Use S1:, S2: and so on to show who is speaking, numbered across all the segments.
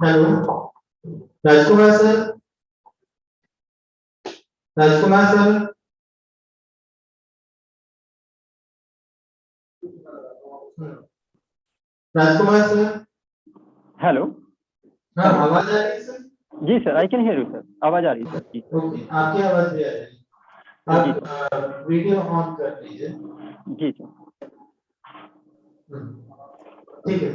S1: Hello Rajkumar sir, Rajkumar sir, Rajkumar sir.
S2: Hello.
S1: हाँ, आवाज आ रही है सर?
S2: जी sir, I can hear you sir, आवाज आ रही है सर जी।
S1: ओके, आपकी आवाज भी आ रही है। आप वीडियो ऑन कर लीजिए।
S2: जी सर।
S1: ठीक है।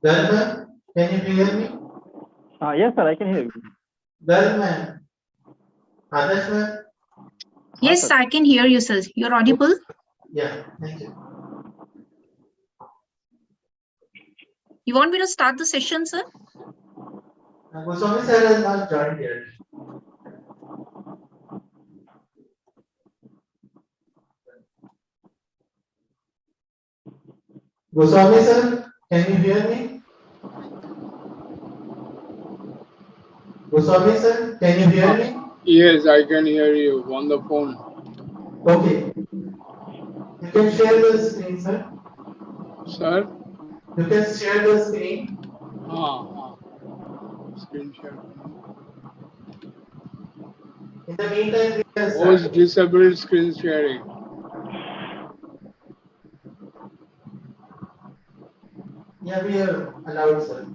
S1: Dharma, can you hear me?
S2: Yes sir, I can hear you.
S1: Dharma, Adarsh ma'am?
S3: Yes, I can hear you, sir. You're audible.
S1: Yeah, thank you.
S3: You want me to start the session, sir?
S1: Goswami sir has not joined yet. Goswami sir, can you hear me? Goswami sir, can you hear me?
S4: Yes, I can hear you on the phone.
S1: Okay. You can share the screen, sir.
S4: Sir?
S1: You can share the screen.
S4: Screen share.
S1: In the meantime, we can start.
S4: Who's disabled screen sharing?
S1: Yeah, we are allowed, sir.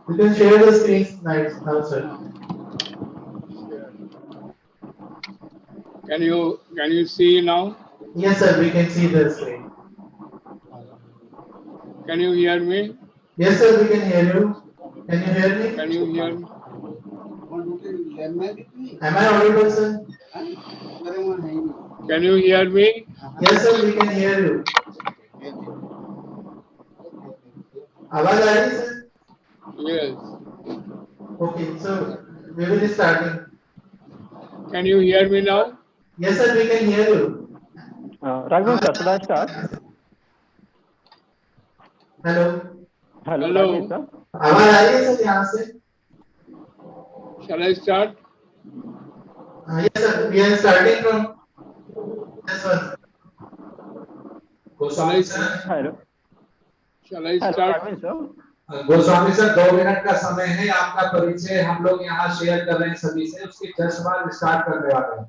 S1: You can share the screen now, sir.
S4: Can you see now?
S1: Yes, sir. We can see the screen.
S4: Can you hear me?
S1: Yes, sir. We can hear you. Can you hear me?
S4: Can you hear me?
S1: Am I audible, sir?
S4: Can you hear me?
S1: Yes, sir. We can hear you. आवाज आ रही है, sir?
S4: Yes.
S1: Okay, so we will be starting.
S4: Can you hear me now?
S1: Yes, sir. We can hear you.
S2: Raghavan sir, should I start?
S1: Hello.
S2: Hello.
S4: Hello.
S2: Raghavan sir.
S1: आवाज आ रही है, sir, यहाँ से?
S4: Shall I start?
S1: Yes, sir. We are starting from this one.
S5: Goswami sir,
S2: Hello.
S4: Shall I
S2: Hello,
S4: start?
S2: Raghavan sir.
S5: Goswami sir 2 minute का समय है। आपका परिचय हम लोग यहाँ शेयर कर रहे हैं सभी से, उसके जस्ट बाद स्टार्ट करने वाले हैं।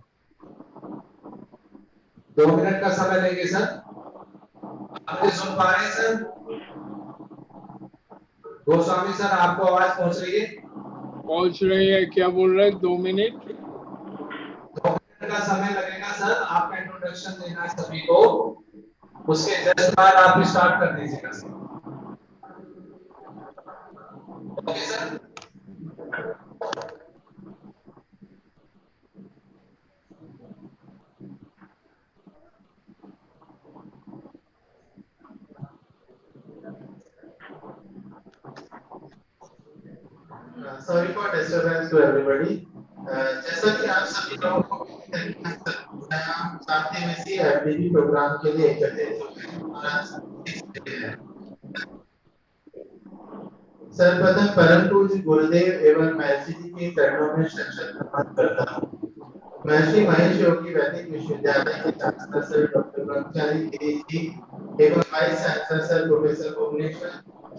S5: 2 मिनट का समय लेंगे सर। आप मुझे सुन पा रहे हैं सर? गोस्वामी सर, आपको आवाज पहुंच रही है?
S4: पहुंच रही है, क्या बोल रहे हैं? 2 मिनट?
S5: 2 मिनट का समय लगेगा सर। आपका इंट्रोडक्शन देना है सभी को, उसके जस्ट बाद आप स्टार्ट कर दीजिएगा sir. Okay sir.
S1: Sorry for disturbance to everybody. जैसा कि आप सभी लोगों को साथ में इसी FDP प्रोग्राम के लिए एकत्रित हुए हैं। सर्वप्रथम परम पूज्य गुरुदेव एवं महर्षि जी के चरणों में शत शत नमन करता हूँ। महर्षि महेश योगी वैदिक विश्वविद्यालय के चांसलर सर डॉक्टर ब्रह्मचारी गिरीश जी एवं vice chancellor sir professor Bhuvneshwar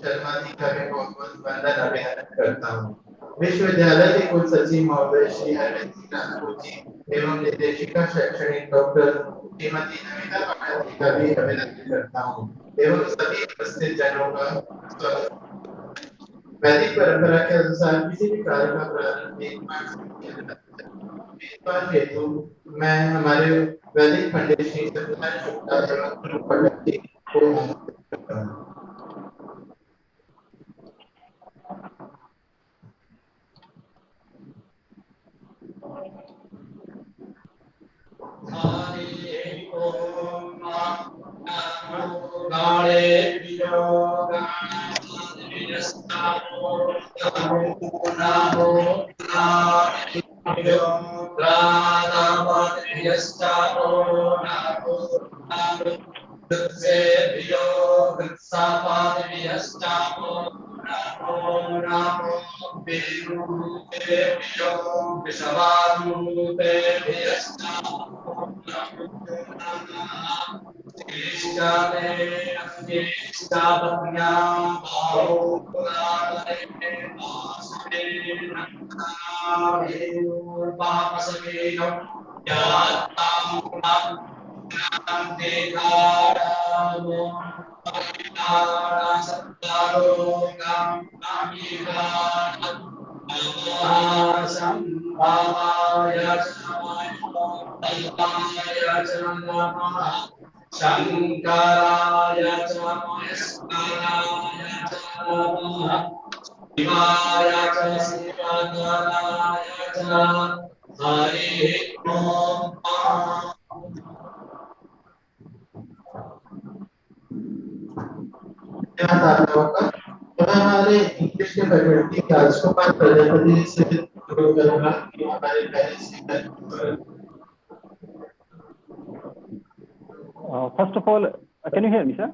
S1: Sharma ji का मैं बहुत बहुत वंदन अभिनंदन करता हूँ। विश्वविद्यालय के कुल सचिव महोदय श्री अरविंद सिंह राजपूत जी एवं निर्देशिका शैक्षणिक डॉक्टर श्रीमती नमिता पाठक जी का भी अभिनंदन करता हूँ एवं सभी उपस्थित जनों का स्वागत। वैदिक परंपरा के अनुसार किसी भी कार्य का प्रारंभ एक बार से किया जाता है। इस बार हेतु मैं हमारे वैदिक पंडित श्री सत्यनारायण शुक्ला एवं गुरु पंडित जी को आमंत्रित करता हूँ।
S5: हरि ओम नमो गाणेभ्यो गणाधिपतिस्तानो नमो गाणेभ्यो गणाधिपतिस्तानो नमो वृत्सेभ्यो वृत्सापादिभ्यस्तानो नमो विरूपेभ्यो विषवारूपेभ्यस्तानो शंकराय च महेश्वराय च नमः शिवाय च शिवधराय च हरि ओम।
S1: तो मैं हमारे इंग्लिश के फैकल्टी राजकुमार प्रजापति से शुरू करूंगा कि हमारे पहले speaker.
S2: First of all, can you hear me, sir?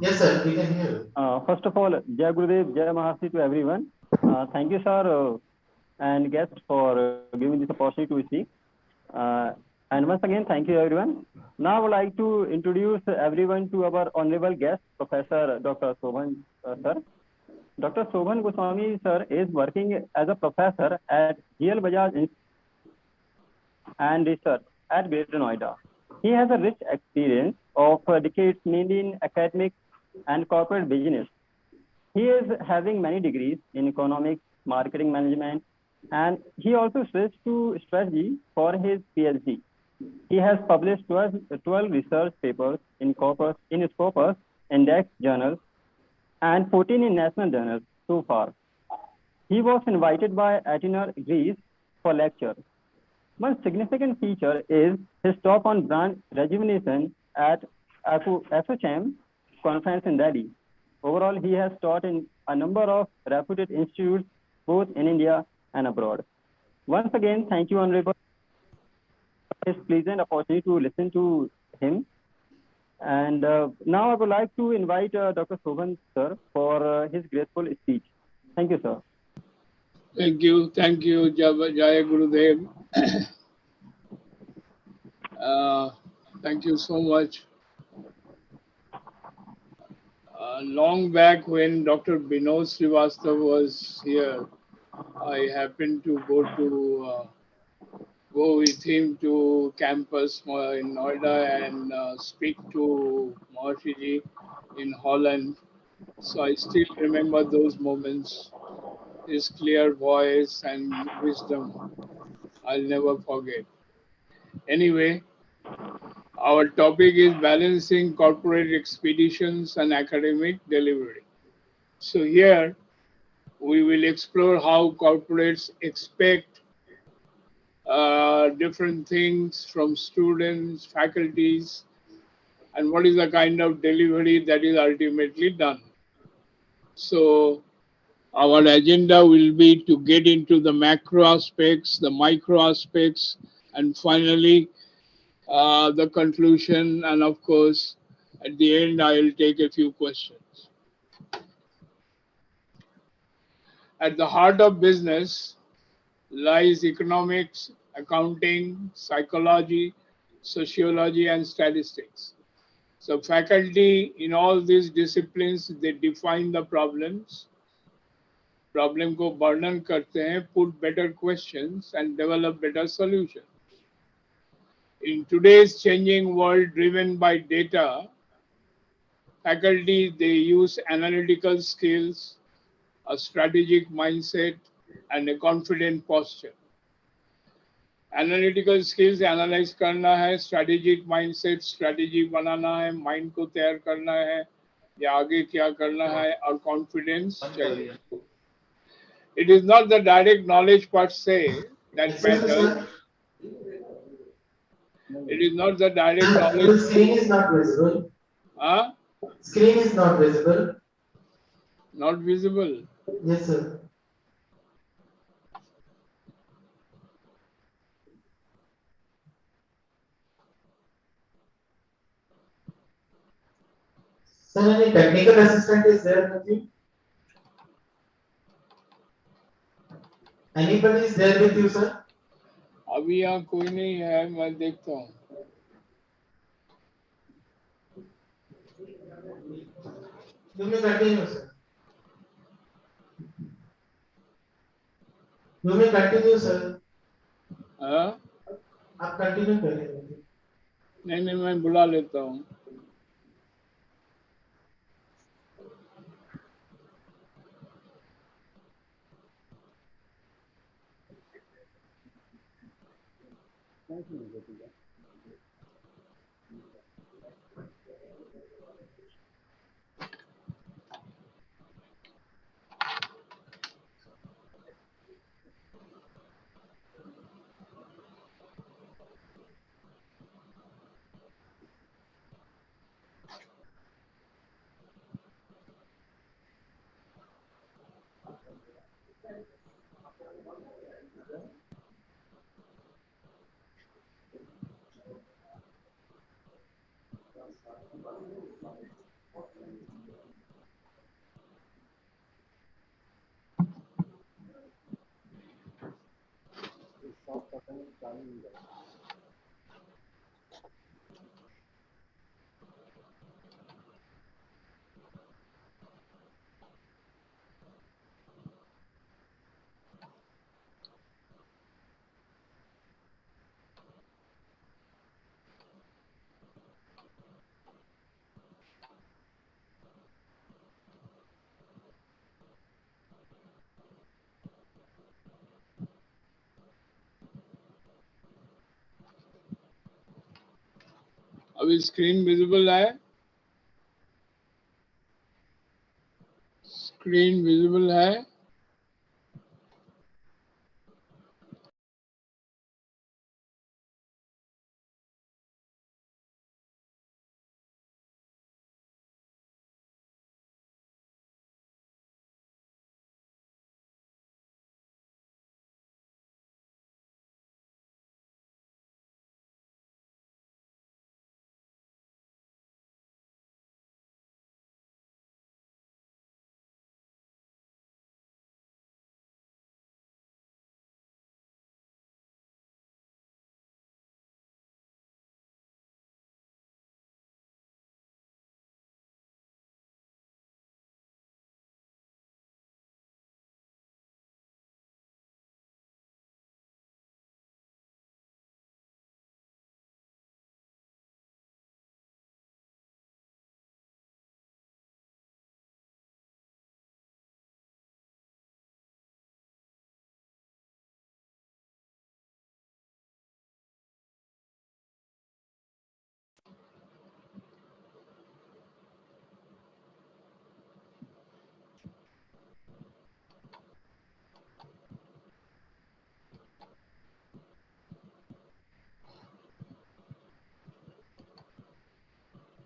S1: Yes, sir, we can hear you.
S2: First of all, Jai Gurudev, Jai Mahasi to everyone. Thank you, sir, and guests for giving this opportunity to speak. And once again, thank you, everyone. Now, I would like to introduce everyone to our honorable guest, Professor Dr. Sobhan, sir. Dr. Sobhan Goswami, sir, is working as a professor at GL Bajaj Institute and Research at Greater Noida. He has a rich experience of decades mainly in academic and corporate business. He is having many degrees in economics, marketing management, and he also switched to strategy for his PhD. He has published 12 research papers in Scopus Index journals and 14 in national journals so far. He was invited by Atener, Greece for lecture. One significant feature is his talk on brand rejuvenation at ASSOCHAM conference in Delhi. Overall, he has taught in a number of reputed institutes, both in India and abroad. Once again, thank you, Honorable, for this pleasant opportunity to listen to him. And now I would like to invite Dr. Sobhan, sir, for his graceful speech. Thank you, sir.
S4: Thank you, Jaya Gurudev. Thank you so much. Long back when Dr. Binod Srivastava was here, I happened to go with him to campus in Noida and speak to Mahashiji in Holland. So I still remember those moments, his clear voice and wisdom. I'll never forget. Anyway, our topic is balancing corporate expeditions and academic delivery. So here we will explore how corporates expect different things from students, faculties, and what is the kind of delivery that is ultimately done. So our agenda will be to get into the macro aspects, the micro aspects, and finally the conclusion, and of course, at the end, I will take a few questions. At the heart of business lies economics accounting, psychology, sociology, and statistics. So faculty in all these disciplines, they define the problems, problem को वर्णन करते हैं, put better questions and develop better solutions. In today's changing world driven by data, faculty, they use analytical skills, a strategic mindset, and a confident posture. Analytical skills analyze करना है, strategic mindset strategy बनाना है, mind को तैयार करना है, या आगे क्या करना है, और confidence चाहिए. It is not the direct knowledge per se that matters. It is not the direct knowledge.
S1: The screen is not visible.
S4: Huh?
S1: Screen is not visible.
S4: Not visible.
S1: Yes, sir. Sir, any technical assistant is there with you? Anybody is there with you, sir?
S4: अभी यहाँ कोई नहीं है, मैं देखता हूँ.
S1: You may continue, sir. You may continue, sir.
S4: हाँ?
S1: आप कंटिन्यू करें.
S4: नहीं, मैं बुला लेता हूँ. अभी स्क्रीन विजिबल है? स्क्रीन विजिबल है?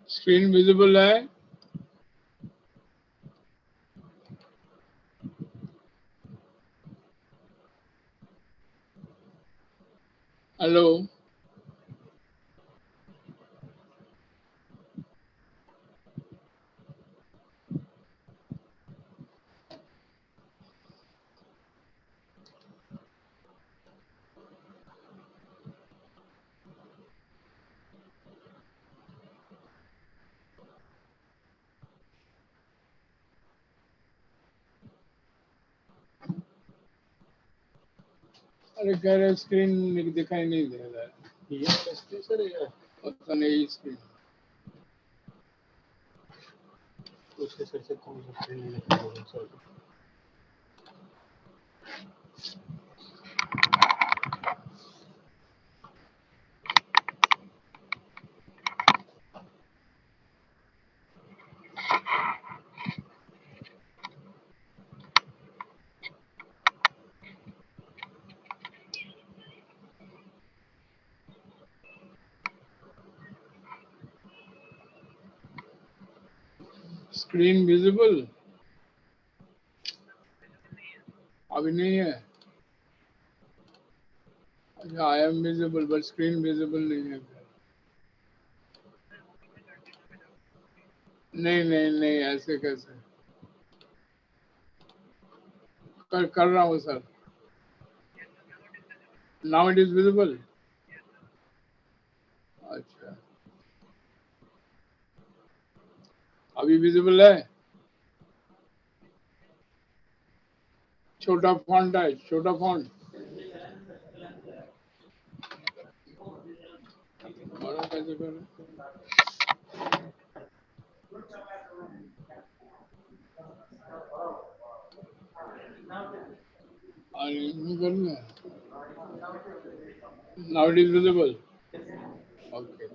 S4: स्क्रीन विजिबल है? हेलो? अरे कह रहे स्क्रीन दिखाई नहीं दे रहा है, ये सर पता नहीं स्क्रीन
S2: उसके सर से कौन सा स्क्रीन नहीं सर।
S4: स्क्रीन विजिबल अभी नहीं है। अच्छा I am visible but screen visible नहीं है। नहीं नहीं नहीं ऐसे कैसे कर रहा हूँ sir. Now it is visible. अच्छा अभी विजिबल है। छोटा फॉन्ट है, छोटा फॉन्ट बड़ा कैसे करूं? करना है। Now it is visible. Okay.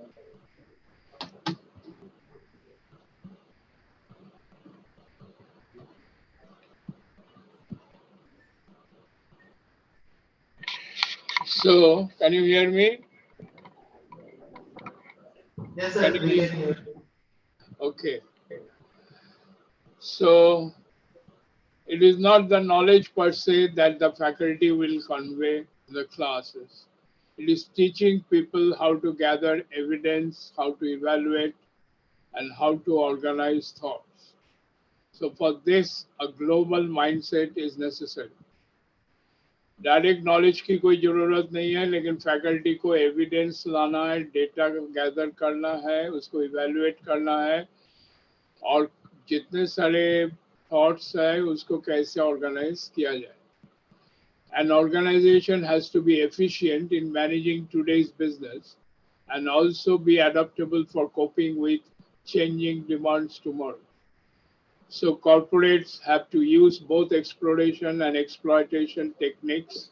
S4: So, can you hear me?
S1: Yes, sir. We can hear.
S4: Okay. So, it is not the knowledge per se that the faculty will convey in the classes. It is teaching people how to gather evidence, how to evaluate, and how to organize thoughts. So, for this, a global mindset is necessary. Direct knowledge की कोई ज़रूरत नहीं है, लेकिन faculty को evidence लाना है, data gather करना है, उसको इवेल्युएट करना है, और जितने सारे थॉट्स है उसको कैसे ऑर्गेनाइज किया जाए. An organization has to be efficient in managing today's business and also be adaptable for coping with changing demands tomorrow. So corporates have to use both exploration and exploitation techniques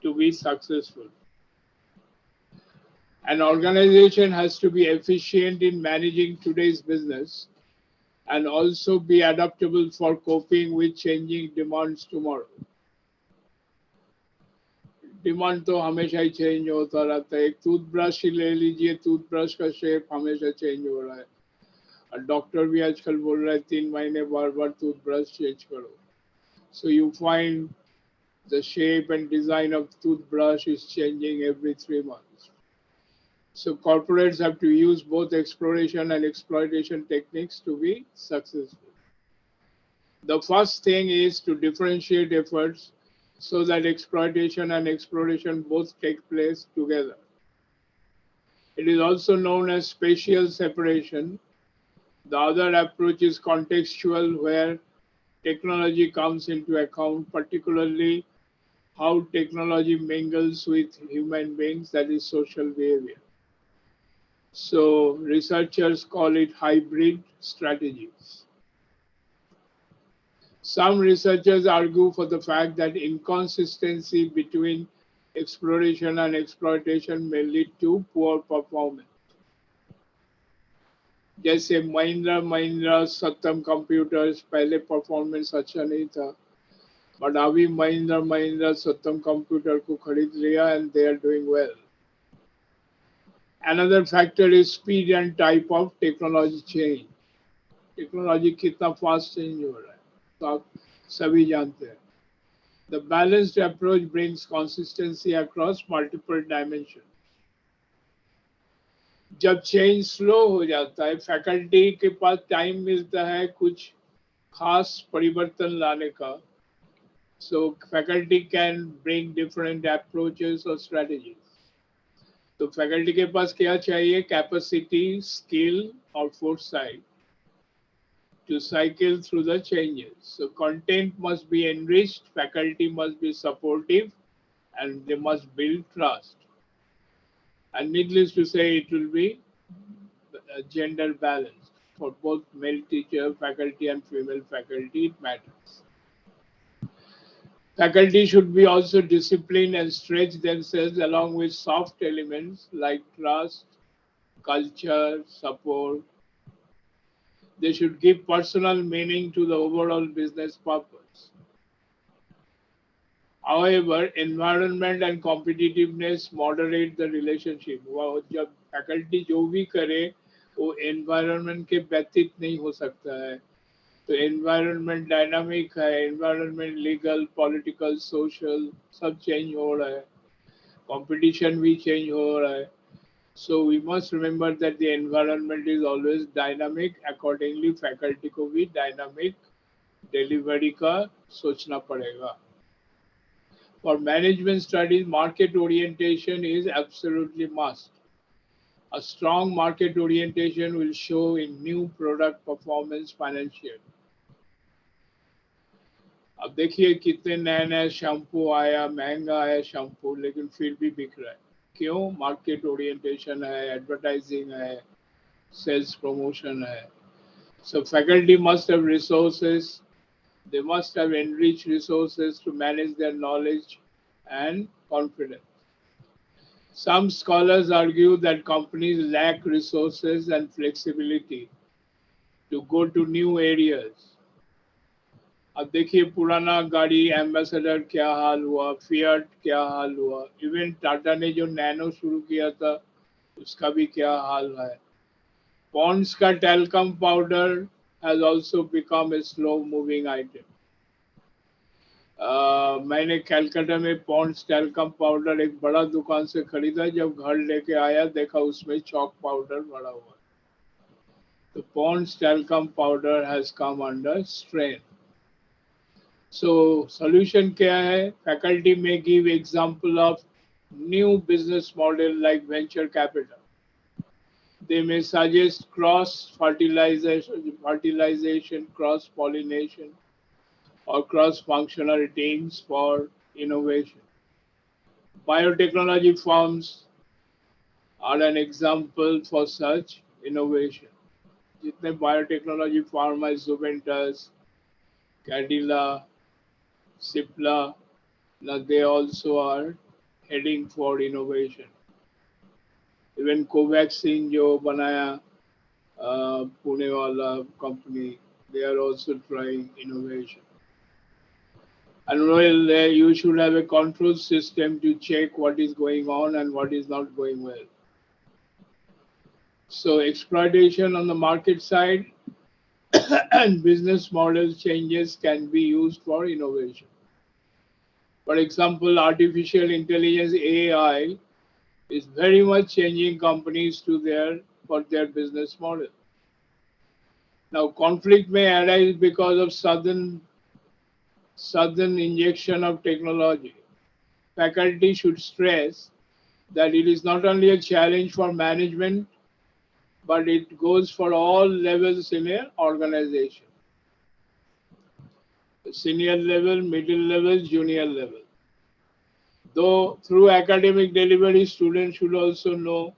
S4: to be successful. An organization has to be efficient in managing today's business and also be adaptable for coping with changing demands tomorrow. Demand तो हमेशा ही change होता रहता है. एक toothbrush ही ले लीजिए, toothbrush का shape हमेशा चेंज हो रहा है, और डॉक्टर भी आजकल बोल रहे हैं 3 महीने बार बार टूथब्रश चेंज करो. So you find the shape and design of toothbrush is changing every 3 months. So corporates have to use both exploration and exploitation techniques to be successful. The first thing is to differentiate efforts so that exploitation and exploration both take place together. It is also known as spatial separation. The other approach is contextual, where technology comes into account, particularly how technology mingles with human beings, that is social behavior. So researchers call it hybrid strategies. Some researchers argue for the fact that inconsistency between exploration and exploitation may lead to poor performance. जैसे महिंद्रा सत्यम computers पहले performance अच्छा नहीं था, but अभी महिंद्रा सत्यम computer को खरीद लिया and they are doing well. Another factor is speed and type of technology change. Technology कितना फास्ट चेंज हो रहा है तो आप सभी जानते हैं. The balanced approach brings consistency across multiple dimensions. जब चेंज स्लो हो जाता है, फैकल्टी के पास टाइम मिलता है कुछ खास परिवर्तन लाने का. So faculty can bring different approaches or strategies. तो फैकल्टी के पास क्या चाहिए? कैपेसिटी, स्किल और foresight to cycle through the changes. So content must be enriched, faculty must be supportive, and they must build trust. And needless to say, it will be gender balanced for both male teacher, faculty, and female faculty. It matters. Faculty should be also disciplined and stretch themselves along with soft elements like trust, culture, support. They should give personal meaning to the overall business purpose. However, environment and competitiveness moderate the relationship. वो जब faculty जो भी करे वो environment के व्यतीत नहीं हो सकता है. तो environment dynamic है, environment legal, political, social सब change हो रहा है. Competition भी change हो रहा है. So we must remember that the environment is always dynamic. Accordingly, faculty को भी dynamic delivery का सोचना पड़ेगा. For management studies, market orientation is absolutely must. A strong market orientation will show in new product performance financial. अब देखिए कितने नए नए शैम्पू आया, महंगा आया शैम्पू, लेकिन फिर भी बिक रहा है. क्यों? मार्केट ओरिएंटेशन है, एडवर्टाइजिंग है, सेल्स प्रमोशन है. So faculty must have resources. They must have enriched resources to manage their knowledge and confidence. Some scholars argue that companies lack resources and flexibility to go to new areas. अब देखिए पुराना गाड़ी ambassador क्या हाल हुआ, Fiat क्या हाल हुआ, even Tata ने जो नैनो शुरू किया था उसका भी क्या हाल है. Pond's का talcum powder has also become a slow moving item. मैंने कलकत्ता में पॉन्ड्स टेलकम पाउडर एक बड़ा दुकान से खरीदा. जब घर लेके आया देखा उसमें चॉक पाउडर भरा हुआ. तो Pond's talcum powder has come under strain. So solution क्या है? फैकल्टी में give example of new business model like venture capital. They may suggest cross fertilization, cross pollination, or cross-functional teams for innovation. Biotechnology firms are an example for such innovation. जितने biotechnology firms हैं, Zuventus, Cadila, Cipla, now they also are heading for innovation. Even Covaxin जो बनाया पुणे वाला company, they are also trying innovation. And well, you should have a control system to check what is going on and what is not going well. So exploitation on the market side and business model changes can be used for innovation. For example, artificial intelligence AI is very much changing companies for their business model. Now conflict may arise because of sudden injection of technology. Faculty should stress that it is not only a challenge for management, but it goes for all levels in an organization. Senior level, middle level, junior level. Though through academic delivery, students should also know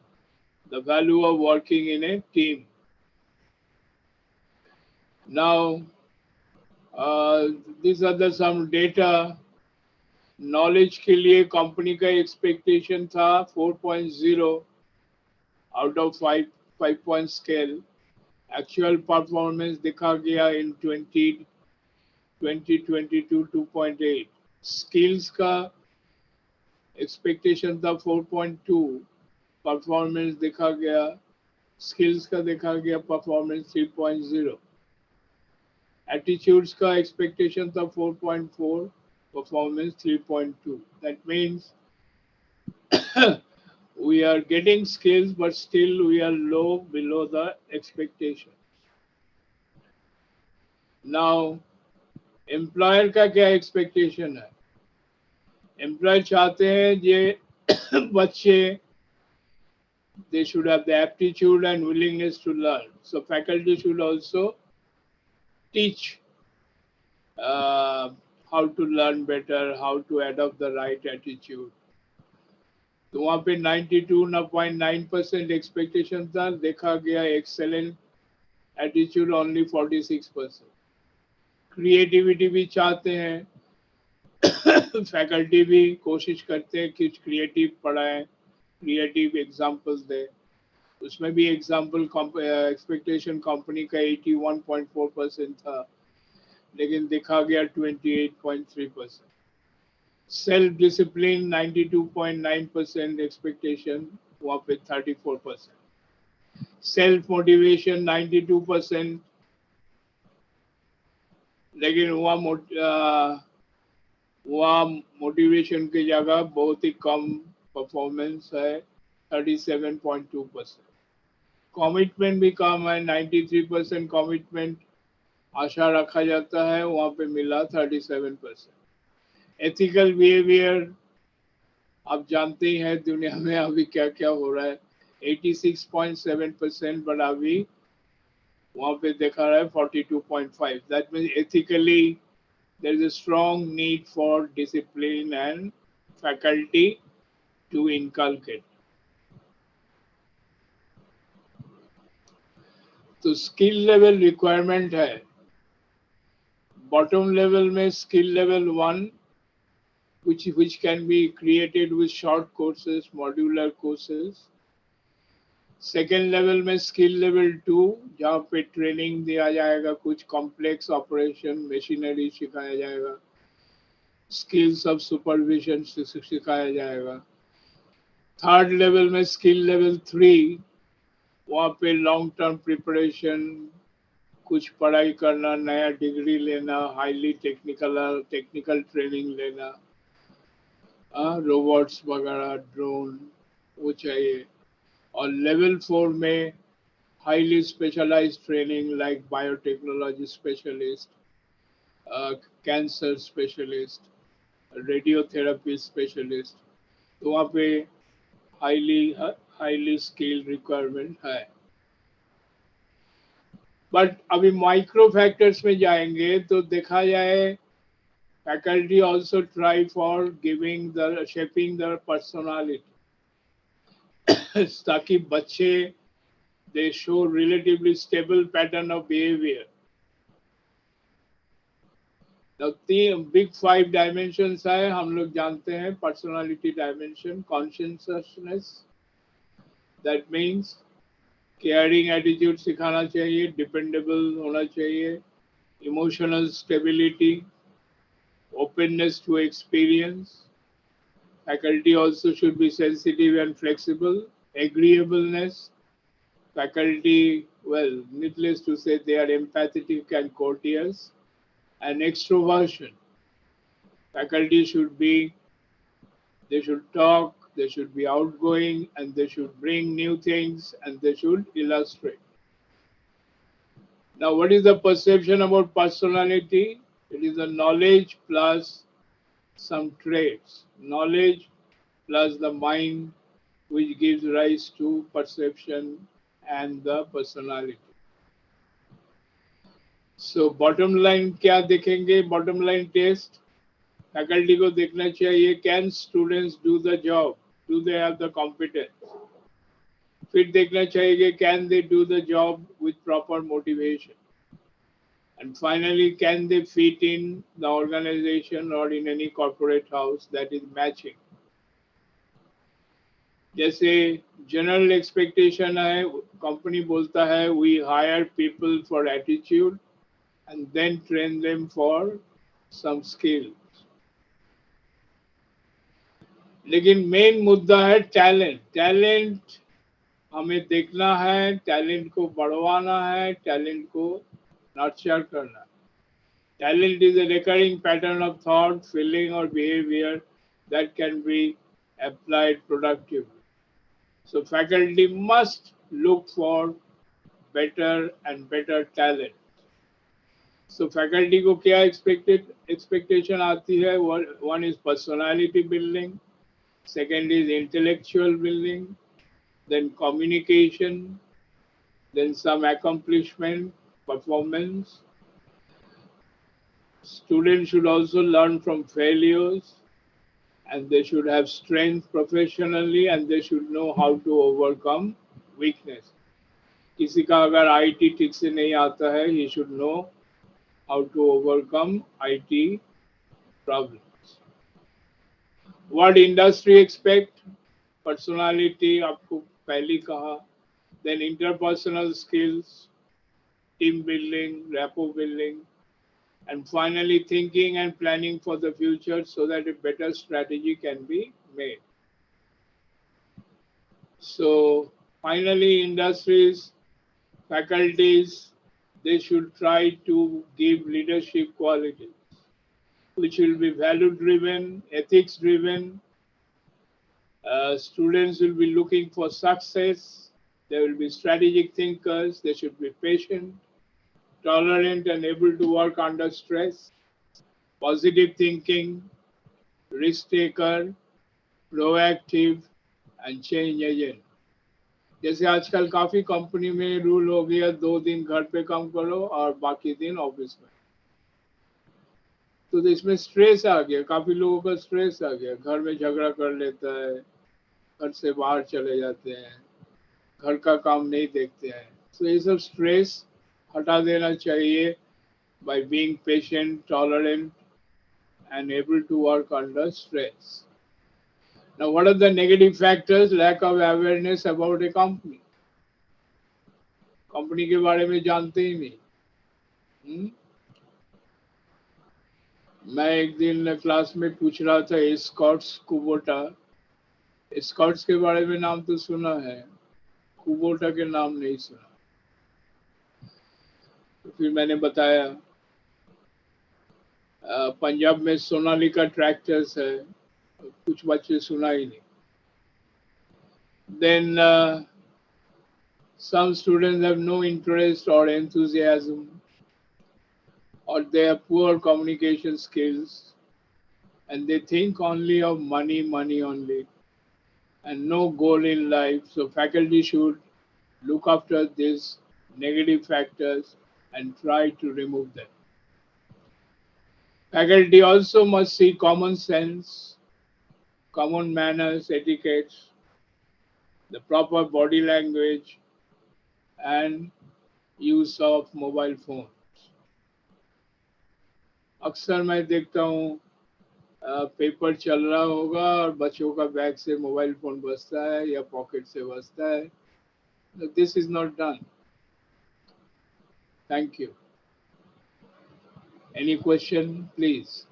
S4: the value of working in a team. Now, these are some data. Knowledge के लिए company का expectation था 4.0 out of 5-point scale. Actual performance दिखा गया in 2022 2.8. Skills का expectation था 4.2. Performance दिखा गया, skills का दिखा गया performance 3.0. Attitudes का expectation था 4.4. Performance 3.2. That means we are getting skills, but still we are low below the expectation. Now, employer का क्या expectation है? Employer चाहते हैं ये बच्चे they should have the aptitude and willingness to learn. So faculty should also teach how to learn better, how to adopt the right attitude. तो वहाँ पे 92.9% एक्सपेक्टेशन था, देखा गया एक्सेलेंट एटीट्यूड ओनली 46%. क्रिएटिविटी भी चाहते हैं, फैकल्टी भी कोशिश करते हैं कि क्रिएटिव पढ़ाएं, क्रिएटिव एग्जांपल्स दें. उसमें भी एग्जांपल एक्सपेक्टेशन कंपनी का 81.4% था, लेकिन देखा गया 28.3%. सेल्फ डिसिप्लिन 92.9% एक्सपेक्टेशन, वहाँ पे 34%. सेल्फ मोटिवेशन 92%, लेकिन वहाँ मोटिवेशन की जगह बहुत ही कम परफॉर्मेंस है, 37.2%. कमिटमेंट भी कम है, 93% कमिटमेंट आशा रखा जाता है, वहाँ पे मिला 37%. एथिकल बिहेवियर आप जानते ही हैं दुनिया में अभी क्या क्या हो रहा है, 86.7%, बट अभी वहाँ पे देखा रहा है 42.5. That means ethically there is a strong need for discipline and faculty to inculcate. तो स्किल लेवल रिक्वायरमेंट है. बॉटम लेवल में skill level 1, which can be created with short courses, modular courses. Second level में skill level 2, जहाँ पे training दिया जाएगा, कुछ complex operation machinery सिखाया जाएगा, स्किल्स ऑफ सुपरविजन सिखाया जाएगा. थर्ड लेवल में स्किल लेवल 3, वहाँ पे लॉन्ग टर्म प्रिपरेशन, कुछ पढ़ाई करना, नया डिग्री लेना, हाईली टेक्निकल ट्रेनिंग लेना, रोबोट्स वगैरह, ड्रोन, वो चाहिए. और लेवल 4 में highly specialised training like biotechnology specialist, cancer specialist, radiotherapy specialist. तो वहाँ पे हाईली स्किल रिक्वायरमेंट है. बट अभी माइक्रो फैक्टर्स में जाएंगे तो देखा जाए, faculty also try for shaping the personality, ताकि बच्चे they show relatively stable pattern of behavior. Now big 5 dimensions है, हम लोग जानते हैं. Personality dimension, consciousness, that means caring attitude सिखाना चाहिए, डिपेंडेबल होना चाहिए, emotional stability, openness to experience. Faculty also should be sensitive and flexible. Agreeableness, faculty, well, needless to say, they are empathetic and courteous. And extroversion, faculty they should talk, they should be outgoing, and they should bring new things, and they should illustrate. Now, what is the perception about personality? It is the knowledge plus some traits. Knowledge plus the mind, which gives rise to perception and the personality. So bottom line क्या देखेंगे? Bottom line test, faculty को देखना चाहिए, can students do the job? Do they have the competence? फिर देखना चाहिए, can they do the job with proper motivation? And finally, can they fit in the organization or in any corporate house that is matching? जैसे general expectation है, company बोलता है we hire people for attitude and then train them for some skills. लेकिन main मुद्दा है talent. Talent हमें देखना है, टैलेंट को बढ़वाना है, टैलेंट को नर्चर करना है. Talent is a recurring pattern of thought, feeling or behavior that can be applied productively. So faculty must look for better and better talent. So faculty को क्या expectation आती है? One is personality building, second is intellectual building, then communication, then some accomplishment, performance. Students should also learn from failures, and they should have strength professionally, and they should know how to overcome weakness. किसी का अगर IT ठीक से नहीं आता है, he should know how to overcome IT problems. What industry expect? Personality, आपको पहले कहा. Then interpersonal skills, team building, rapport building, and finally thinking and planning for the future so that a better strategy can be made. So finally, industries, faculties, they should try to give leadership qualities, which will be value driven, ethics driven. Students will be looking for success. They will be strategic thinkers. They should be patient, tolerant, and able to work under stress. Positive thinking, risk taker, proactive, and change agent. जैसे आजकल काफी company में rule हो गया 2 दिन घर पे काम करो और बाकी दिन ऑफिस में. तो इसमें स्ट्रेस आ गया, काफी लोगों का स्ट्रेस आ गया, घर में झगड़ा कर लेता है, घर से बाहर चले जाते हैं, घर का काम नहीं देखते हैं. तो ये सब स्ट्रेस हटा देना चाहिए by being patient, tolerant, and able to work under stress. Now, what are the negative factors? Lack of awareness about a company. Company के बारे में जानते ही नहीं. मैं एक दिन क्लास में पूछ रहा था स्कॉट्स कुबोटा. स्कॉट्स के बारे में नाम तो सुना है, कुबोटा के नाम नहीं सुना. तो फिर मैंने बताया पंजाब में सोनालिका ट्रैक्टर्स है, कुछ बच्चे सुना ही नहीं. Then some students have no interest or enthusiasm, or they have poor communication skills, and they think only of money, money only, and no goal in life. So faculty should look after these negative factors and try to remove them. Faculty also must see common sense, common manners, etiquettes, the proper body language, and use of mobile phones. अक्सर मैं देखता हूँ paper चल रहा होगा और बच्चों का बैग से मोबाइल फोन बजता है या पॉकेट से बजता है. This is not done. Thank you. Any question, please?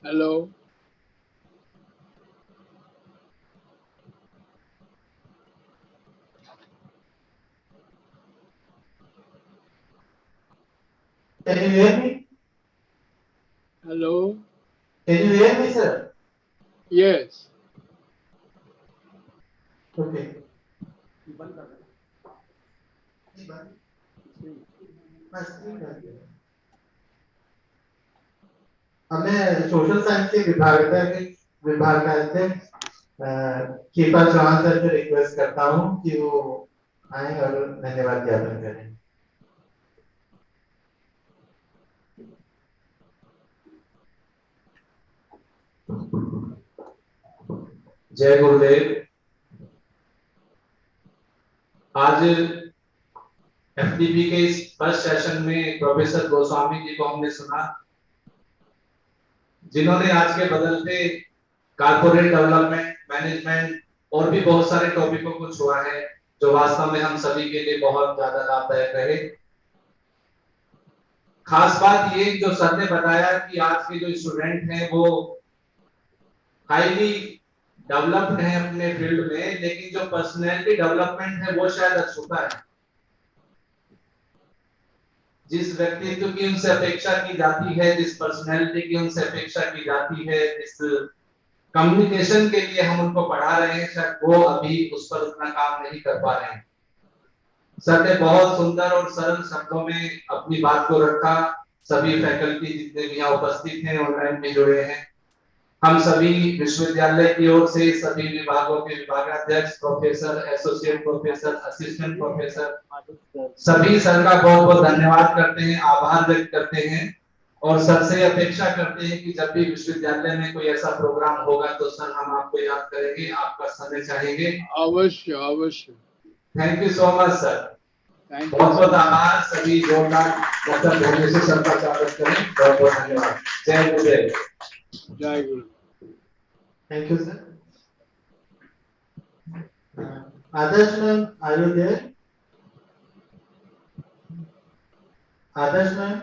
S4: Hello.
S1: Can you hear me?
S4: Hello.
S1: Can you hear me, sir?
S4: Yes.
S1: Okay. हमें सोशल साइंस के विभाग का अध्यक्ष कीपा चौहान सर से रिक्वेस्ट करता हूं कि वो आए और धन्यवाद ज्ञापन करें.
S5: जय गुरुदेव. आज एफडीपी के इस फर्स्ट सेशन में प्रोफेसर गोस्वामी जी को हमने सुना, जिन्होंने आज के बदलते कारपोरेट डेवलपमेंट, मैनेजमेंट और भी बहुत सारे टॉपिकों को छुआ है, जो वास्तव में हम सभी के लिए बहुत ज्यादा लाभदायक रहे. खास बात ये जो सर ने बताया कि आज के जो स्टूडेंट हैं वो हाईली डेवलप्ड हैं अपने फील्ड में, लेकिन जो पर्सनैलिटी डेवलपमेंट है वो शायद अछूता है. जिस व्यक्तित्व की उनसे अपेक्षा की जाती है, जिस पर्सनैलिटी की उनसे अपेक्षा की जाती है, जिस कम्युनिकेशन के लिए हम उनको पढ़ा रहे हैं, शायद वो अभी उस पर उतना काम नहीं कर पा रहे हैं. सर ने बहुत सुंदर और सरल शब्दों में अपनी बात को रखा। सभी फैकल्टी जितने भी यहाँ उपस्थित हैं, ऑनलाइन में जुड़े हैं, हम सभी विश्वविद्यालय की ओर से सभी विभागों के विभागाध्यक्ष, professor, associate professor, assistant professor, सभी सर का बहुत बहुत धन्यवाद करते हैं, आभार व्यक्त करते हैं और सर से अपेक्षा करते हैं कि जब भी विश्वविद्यालय में कोई ऐसा प्रोग्राम होगा तो सर हम आपको याद करेंगे, आपका समय चाहेंगे।
S4: अवश्य अवश्य।
S5: Thank you so much sir. बहुत बहुत आभार। सभी जोरदार मतलब बोलने से सर का स्वागत करें। बहुत बहुत धन्यवाद। जय गुरुदेव।
S4: जय गुरु।
S1: Thank you, sir. Adarsh ma'am, are you there? Adarsh ma'am,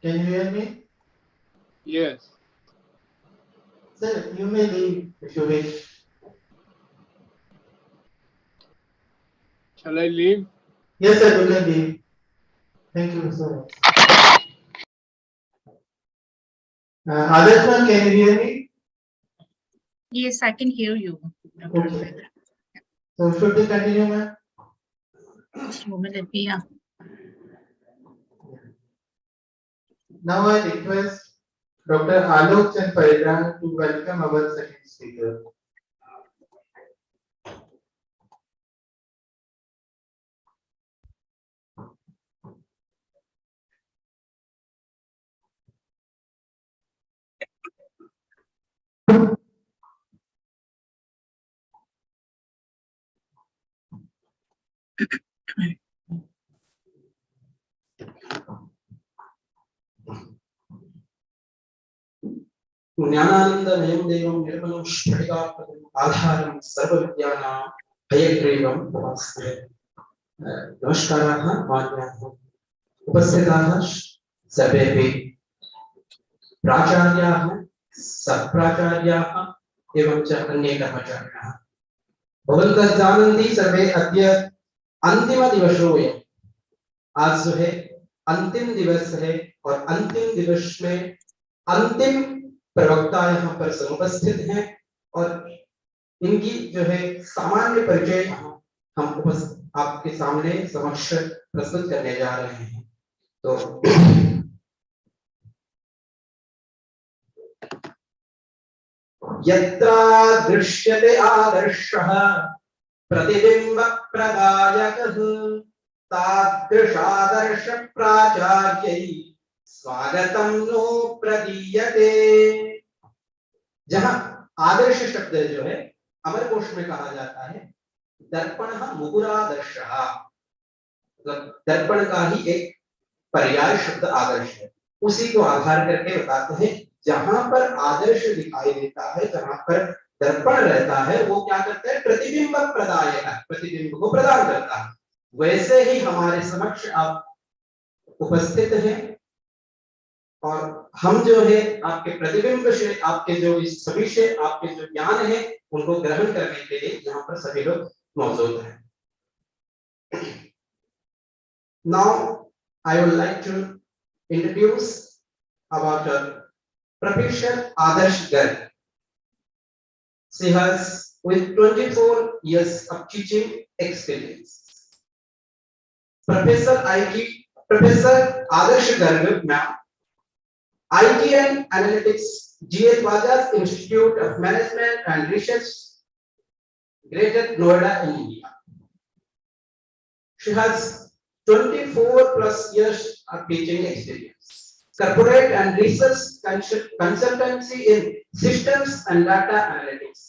S1: can you hear me?
S4: Yes.
S1: Sir, you may leave if you wish.
S4: Shall I leave?
S1: Yes, sir, you can leave. Thank you so much. Adarsh ma'am, can you hear me?
S3: Yes, I can hear you.
S1: Okay. So should we continue, ma'am?
S3: Just a moment, let me.
S1: Now I request Dr. Alok Chand Paridhan to welcome our second speaker.
S5: ज्ञानानंदमयं देवं निर्मलं स्फटिकाकृतिम् आधारं सर्वविद्यानां हयग्रीवं नमस्ते। नमस्काराः मान्याः उपस्थिताः सर्वेपि प्राचार्याः, सहप्राचार्याः एवं च अन्ये कर्मचारिणः। भवन्तः जानन्ति सर्वे अद्य अन्तिमदिवसोऽयम्। आज जो है अंतिम दिवस है और अंतिम दिवस में अंतिम प्रवक्ता यहाँ पर उपस्थित हैं और इनकी जो है सामान्य परिचय हम आपके सामने समक्ष प्रस्तुत करने जा रहे हैं। तो यत्र दृश्यते आदर्शः प्रतिबिंब प्रदायकः तादृशादर्श प्राचार्यै स्वागतम नो प्रदीयते। जहां आदर्श शब्द जो है अमर कोश में कहा जाता है दर्पण मुकुरादर्शः, मतलब दर्पण का ही एक पर्याय शब्द आदर्श है। उसी को आधार करके बताते हैं जहां पर आदर्श दिखाई देता है, जहां पर दर्पण रहता है, वो क्या करता है? प्रतिबिंब प्रदायक, प्रतिबिंब को प्रदान करता है। वैसे ही हमारे समक्ष आप उपस्थित हैं और हम जो है आपके प्रतिबिंब से, आपके जो इस सभी से आपके जो ज्ञान है उनको ग्रहण करने के लिए यहाँ पर सभी लोग मौजूद हैं। Now I would like to introduce about Professor Adarsh Garg. She has with 24 years of teaching experience. Professor Adarsh Garg, ma'am, IT and Analytics, GS Bajaj Institute of Management and Research, Greater Noida in India. She has 24 plus years of teaching experience. Corporate and research consultancy in systems and data analytics.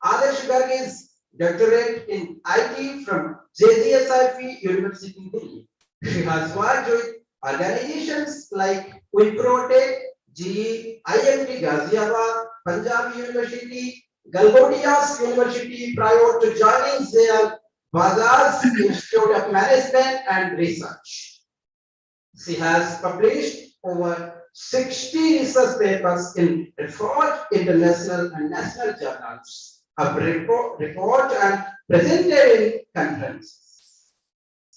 S5: Adarsh Garg is doctorate in IT from JGSIP University, Delhi. She has worked with organizations like Wipro Tech, GE, IMT Ghaziabad, Punjab University, Galgodias University prior to joining their Bajaj Institute of Management and Research. She has published over 60 research papers in referred international and national journals, a report and presented in conferences,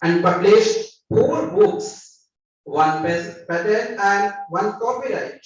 S5: and published 4 books, 1 patent and 1 copyright.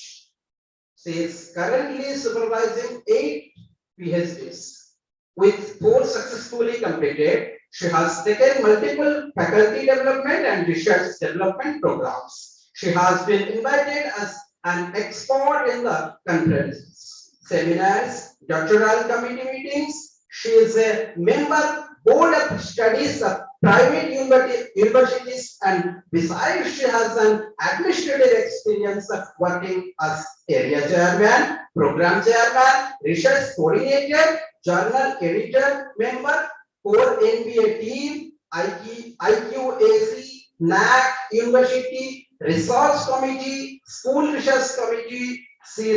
S5: She is currently supervising 8 PhDs, with 4 successfully completed She has taken multiple faculty development and research development programs. She has been invited as an expert in the conferences, seminars, doctoral committee meetings. She is a member board of studies of private universities, and besides she has an administrative experience of working as area chairman, program chairman, research coordinator, journal editor, member, core NBA team, IQAC, NAC, university, research committee, school research committee. She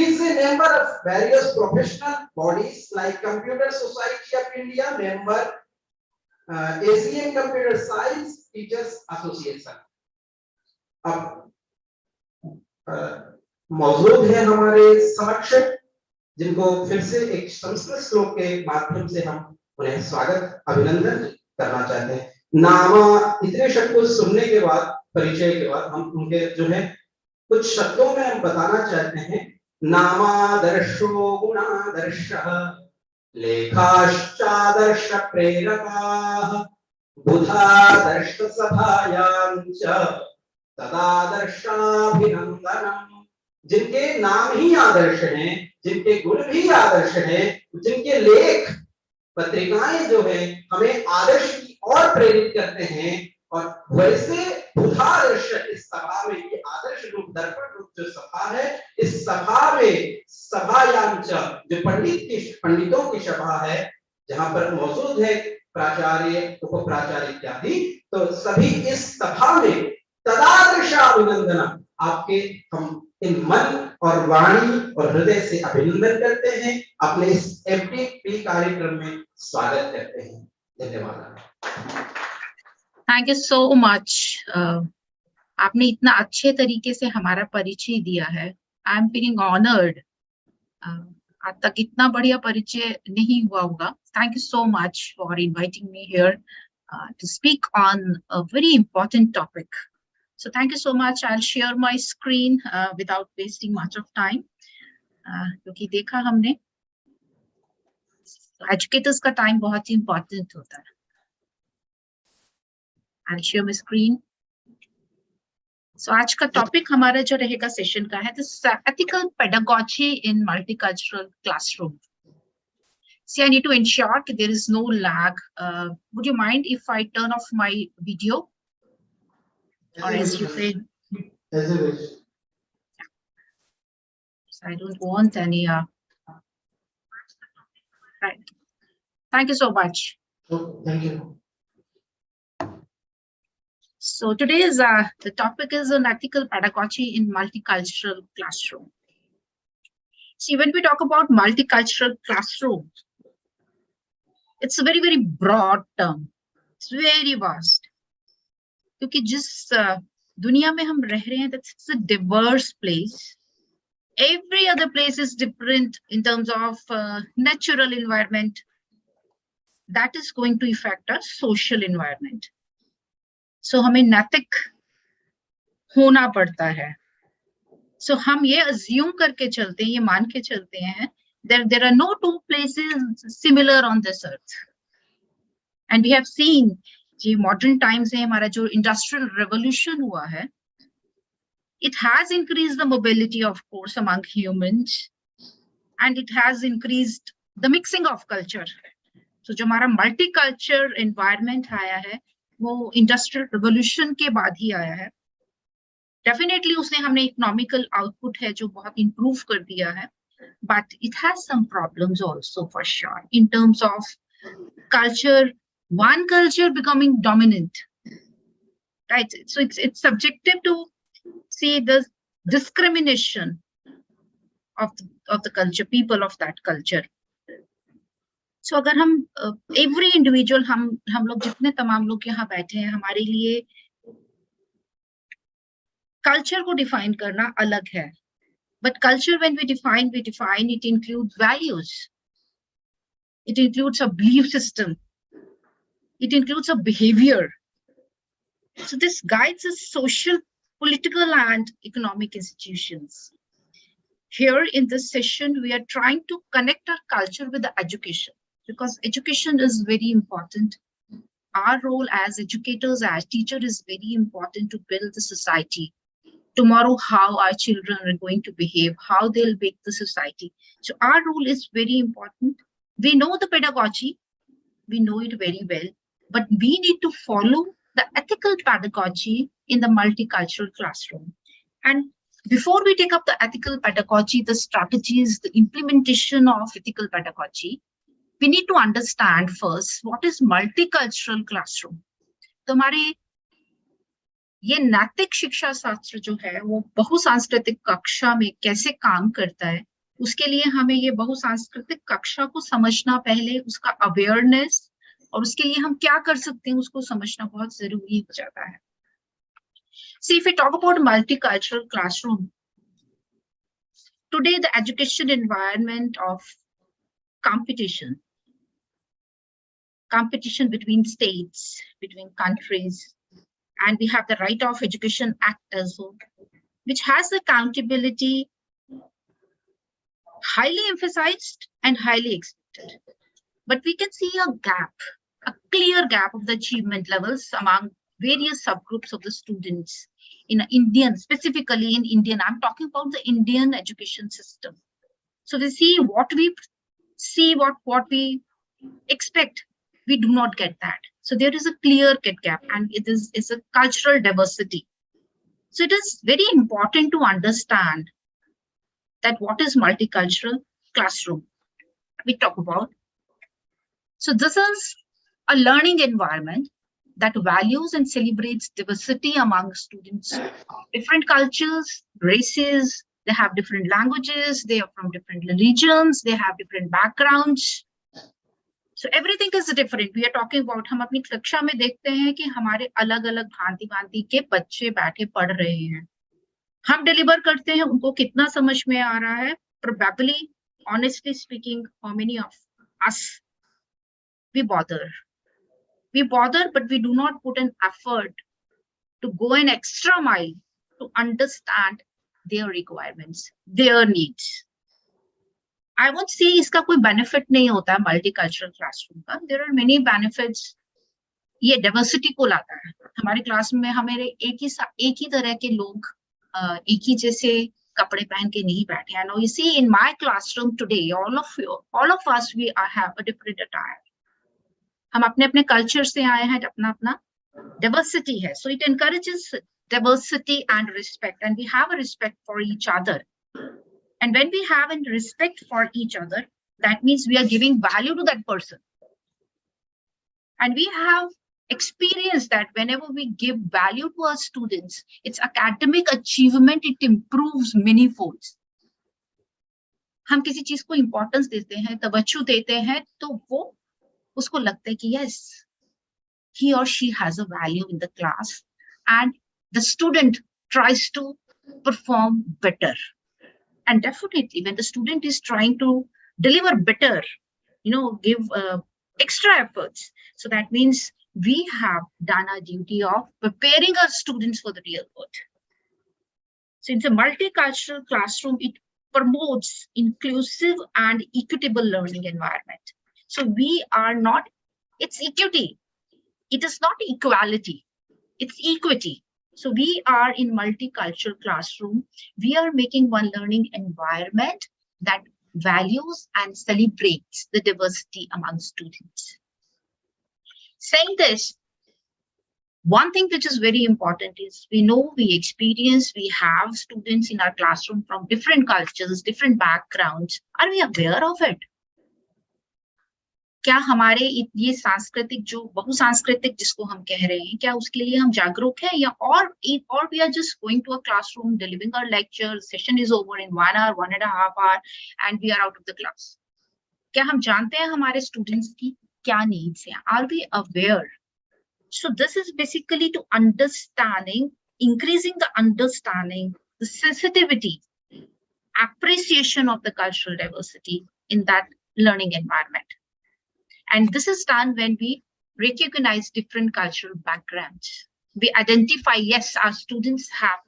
S5: is a member of various professional bodies like Computer Society of India, member ACM Computer Science Teachers Association. अब मौजूद है हमारे समक्ष, जिनको फिर से एक संस्कृत श्लोक के माध्यम से हम उन्हें स्वागत अभिनंदन करना चाहते हैं। नाम इतने शब्दों सुनने के बाद, परिचय के बाद, हम उनके जो है कुछ शब्दों में हम बताना चाहते हैं। नामादर्शो गुणादर्शः लेखाश्चादर्श प्रेरकाः बुधादर्श सभायां च तदादर्शाभिनंदनम्। जिनके नाम ही आदर्श हैं, जिनके गुण भी आदर्श हैं, जिनके लेख पत्रिकाएं जो है हमें आदर्श की ओर प्रेरित करते हैं, और वैसे बुधादर्श इस सभा में, ये आदर्श रूप दर्पण रूप जो सभा है, इस सभा में सभायांच जो पंडितों की सभा है, जहां पर मौजूद है प्राचार्य, उप प्राचार्य इत्यादि, तो सभी इस सभा में तदादर्शाभिनंदन, आपके हम इन मन और वाणी और हृदय से अभिनंदन करते हैं, अपने इस FDP कार्यक्रम में स्वागत करते हैं। धन्यवाद।
S3: Thank you so much. आपने इतना अच्छे तरीके से हमारा परिचय दिया है। I am feeling honoured. आज तक इतना बढ़िया परिचय नहीं हुआ होगा। Thank you so much for inviting me here to speak on a very important topic. So thank you so much. I'll share my screen without wasting much of time. क्योंकि देखा हमने एजुकेटर्स का टाइम बहुत ही important होता है। I'll share my screen. So आज का topic हमारा जो रहेगा सेशन का है, this ethical pedagogy in multicultural classroom. See, I need to ensure that there is no lag. Would you mind if I turn off my video? Or as you say,
S1: as you wish.
S3: So I don't want any. Right. Thank you so much.
S1: Oh, thank you.
S3: So today's the topic is an ethical pedagogy in multicultural classroom. See, when we talk about multicultural classroom, it's a very, very broad term. It's very vast. क्योंकि जिस दुनिया में हम रह रहे हैं, that's a diverse place. Every other place is different in terms of natural environment. That is going to affect our social environment. So हमें नैतिक होना पड़ता है। So हम ये assume करके चलते हैं, ये मान के चलते हैं, there are no two places similar on this earth. And we have seen जी मॉडर्न टाइम्स है, हमारा जो इंडस्ट्रियल रेवोल्यूशन हुआ है, it has increased the mobility of course among humans, and it has increased the mixing of culture. So जो हमारा multiculture environment आया है, वो इंडस्ट्रियल रेवोल्यूशन के बाद ही आया है। डेफिनेटली उसने हमने इकोनॉमिकल आउटपुट है जो बहुत इंप्रूव कर दिया है, but it has some problems also for sure in terms of culture. One culture becoming dominant, right? So it's subjective to see the discrimination of the culture, people of that culture. So अगर हम every individual, हम लोग जितने तमाम लोग यहाँ बैठे हैं, हमारे लिए culture को define करना अलग है. But culture, when we define, it includes values. It includes a belief system. It includes a behavior. So this guides us social, political, and economic institutions. Here in this session, we are trying to connect our culture with the education. because education is very important. Our role as educators, as teachers, is very important to build the society. Tomorrow, how our children are going to behave, how they'll make the society. So our role is very important. We know the pedagogy, we know it very well, but we need to follow the ethical pedagogy in the multicultural classroom. And before we take up the ethical pedagogy, the strategies, the implementation of ethical pedagogy, we need to understand first what is multicultural classroom. तो हमारे ये नैतिक शिक्षा शास्त्र जो है वो बहुसांस्कृतिक कक्षा में कैसे काम करता है, उसके लिए हमें ये बहुसांस्कृतिक कक्षा को समझना, पहले उसका अवेयरनेस, और उसके लिए हम क्या कर सकते हैं उसको समझना बहुत जरूरी हो जाता है. See, if we talk about multicultural classroom, today the education environment of competition between states, between countries, and we have the Right of Education Act as well, which has accountability highly emphasized and highly expected. But we can see a gap, a clear gap of the achievement levels among various subgroups of the students in Indian, specifically in Indian. I'm talking about the Indian education system. So we see what we we expect, we do not get that. So there is a clear gap, and it's a cultural diversity. So it is very important to understand that what is multicultural classroom we talk about. So this is a learning environment that values and celebrates diversity among students, different cultures, races, they have different languages, they are from different regions, they have different backgrounds. So everything is different. We are talking about, हम अपनी कक्षा में देखते हैं कि हमारे अलग-अलग भांति-भांति के बच्चे बैठे पढ़ रहे हैं. हम डिलीवर करते हैं, उनको कितना समझ में आ रहा है? Probably, honestly speaking, how many of us we bother? We bother, but we do not put an effort to go an extra mile to understand their requirements, their needs. I would say इसका कोई benefit नहीं होता है multicultural classroom का. There are many benefits. ये diversity को लाता है. हमारे क्लास में हमारे एक ही तरह के लोग एक ही जैसे कपड़े पहन के नहीं बैठे हैं. Now you see in my classroom today, all of us, we have a different attire. हम अपने culture से आए हैं, अपना diversity है. So it encourages diversity and respect, and we have a respect for each other. And when we have a respect for each other, that means we are giving value to that person. And we have experienced that whenever we give value to our students, its academic achievement, it improves many folds. हम किसी चीज को importance देते हैं, तवज्जो देते हैं, तो वो उसको लगता है कि yes, he or she has a value in the class, and the student tries to perform better. And definitely when the student is trying to deliver better, give extra efforts. So that means we have done our duty of preparing our students for the real world. So it's a multicultural classroom. It promotes inclusive and equitable learning environment. So we are not, it's equity. It is not equality, it's equity. So we are in multicultural classroom. We are making one learning environment that values and celebrates the diversity among students. Saying this, one thing which is very important is we have students in our classroom from different cultures, different backgrounds. Are we aware of it? क्या हमारे ये सांस्कृतिक जो बहुसांस्कृतिक जिसको हम कह रहे हैं, क्या उसके लिए हम जागरूक हैं, या और we are just going to a classroom, delivering our lecture, session is over in 1 hour, 1.5 hours, and we are out of the class. क्या हम जानते हैं हमारे students की क्या needs हैं? Are we aware? So this is basically to understanding, increasing the understanding, the sensitivity, appreciation of the cultural diversity in that learning environment. And this is done when we recognize different cultural backgrounds. We identify, yes, our students have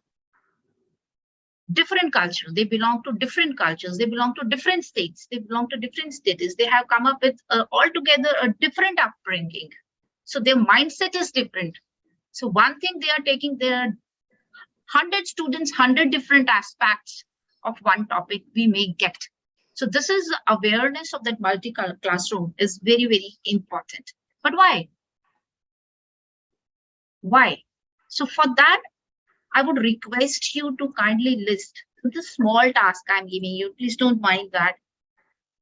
S3: different culture. They belong to different cultures. They belong to different states. They belong to different status. They have come up with altogether a different upbringing. So their mindset is different. So one thing they are taking, there are 100 students, 100 different aspects of one topic we may get. So this is awareness of that multi-classroom is very, very important. But why? Why? So for that, I would request you to kindly list the small task I'm giving you. Please don't mind that.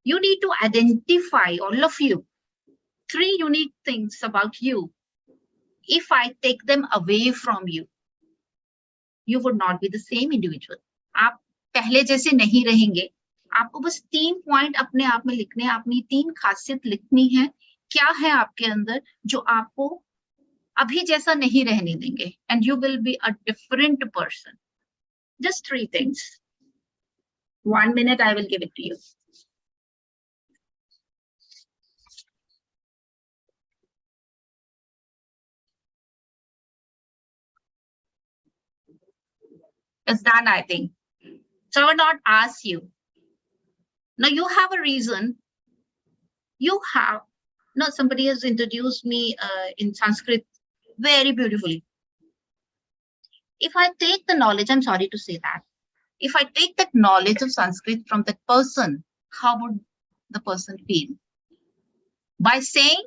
S3: You need to identify, all of you, 3 unique things about you. If I take them away from you, you would not be the same individual. आप पहले जैसे नहीं रहेंगे. आपको बस 3 point अपने आप में लिखने, अपनी 3 खासियत लिखनी है. क्या है आपके अंदर जो आपको अभी जैसा नहीं रहने देंगे, and you will be a different person. Just 3 things. 1 minute, I will give it to you. It's done, I think. So I will not ask you. Now you have a reason. You have, no, somebody has introduced me in Sanskrit very beautifully. If I take the knowledge, I'm sorry to say that. If I take that knowledge of Sanskrit from that person, how would the person feel? By saying,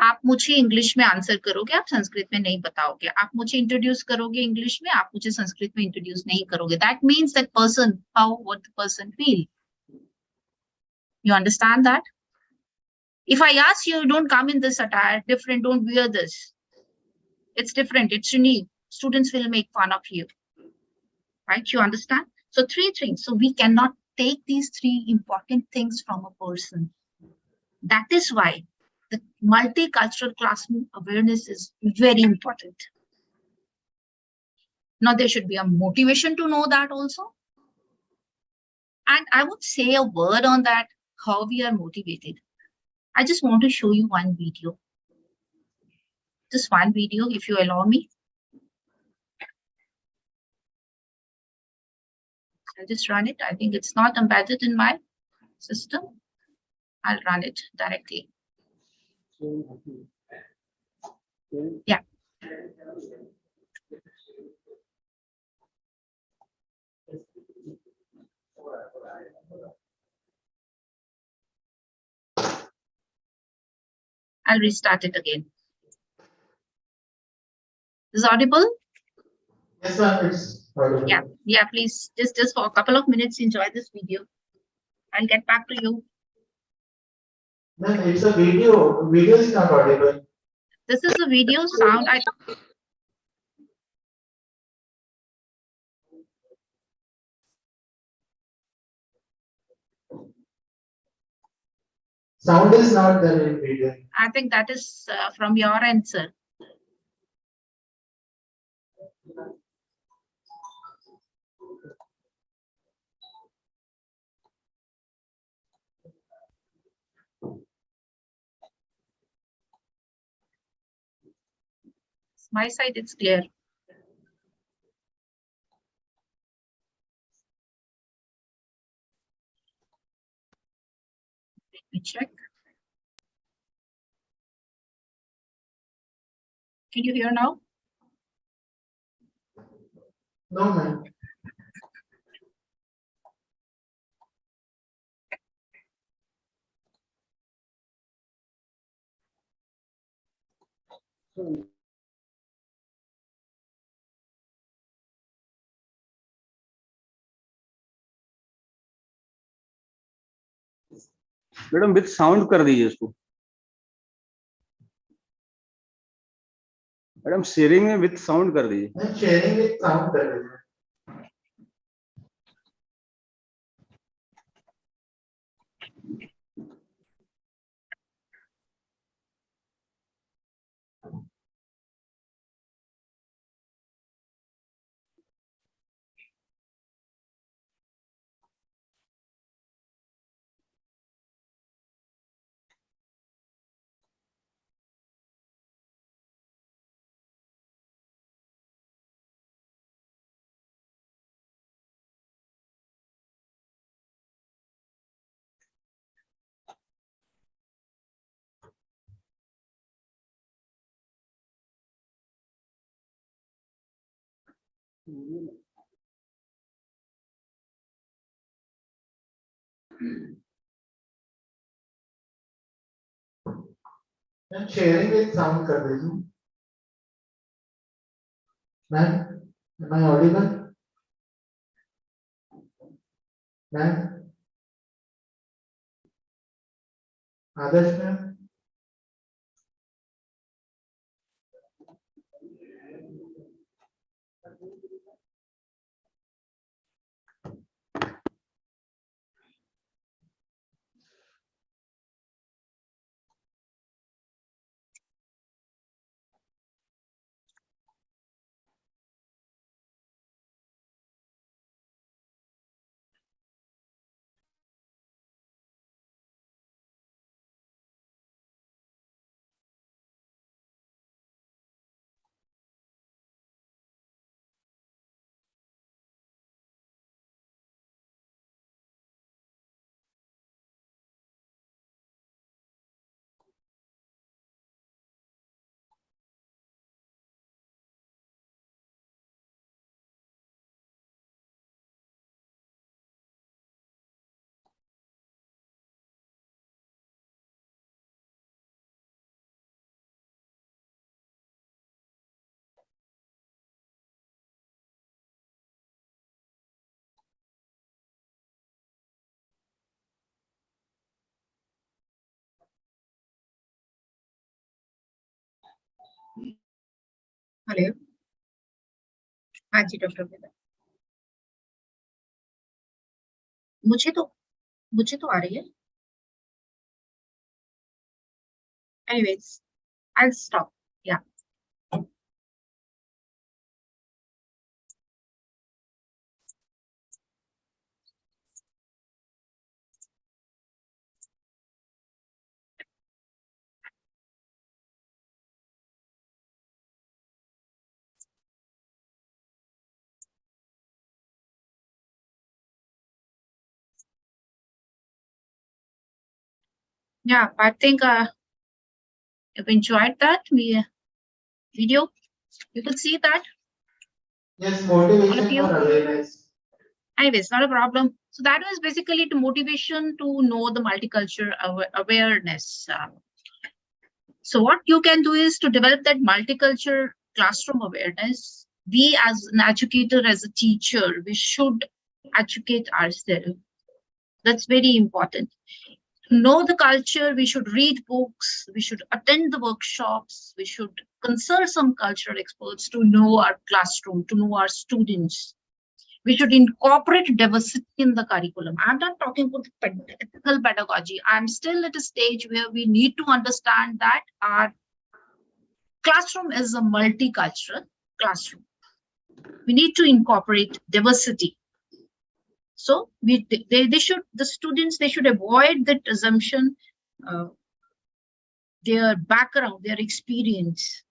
S3: आप मुझे English में answer करोगे, आप संस्कृत में नहीं बताओगे. आप मुझे इंट्रोड्यूस करोगे इंग्लिश में, आप मुझे संस्कृत में इंट्रोड्यूस नहीं करोगे. That means that person, how would the person feel? You understand that? If I ask you, don't come in this attire, different, don't wear this. It's different, it's unique. Students will make fun of you. Right? You understand? So 3 things. So we cannot take these 3 important things from a person. That is why the multicultural classroom awareness is very important. Now there should be a motivation to know that also. And I would say a word on that, how we are motivated. I just want to show you one video. Just one video, if you allow me. I'll just run it. I think it's not embedded in my system. I'll run it directly. Yeah. I'll restart it again. Is it audible?
S1: Yes, ma'am, it's audible.
S3: Yeah, please just for a couple of minutes enjoy this video. I'll get back to you.
S1: Ma'am, it's a video. Video is not audible.
S3: This is the video sound.
S1: Sound is not there in video.
S3: I think that is from your end, sir. My side, it's clear. Let me check. Can you hear now?
S1: No, ma'am.
S6: Madam with sound कर दीजिए इसको. Madam sharing में with sound कर दीजिए.
S1: Sharing with sound कर दीजिए. Sharing with sound कर दीजिए. Ma'am, am I audible? Ma'am, Adarsh ma'am.
S3: Hello, हाँ जी डॉक्टर बेदा, मुझे तो आ रही है. Anyways, I'll stop. Yeah. Yeah, I think you've enjoyed that video. You could see that.
S1: Yes,
S3: All of
S1: motivation
S3: you.
S1: for awareness.
S3: Anyways, not a problem. So that was basically the motivation to know the multicultural awareness. So what you can do is to develop that multicultural classroom awareness. We as an educator, as a teacher, we should educate ourselves. That's very important. To know the culture, we should read books, we should attend the workshops, we should consult some cultural experts to know our classroom, to know our students. We should incorporate diversity in the curriculum. I'm not talking about ethical pedagogy. I'm still at a stage where we need to understand that our classroom is a multicultural classroom. We need to incorporate diversity. So the students should avoid that assumption, their background, their experience.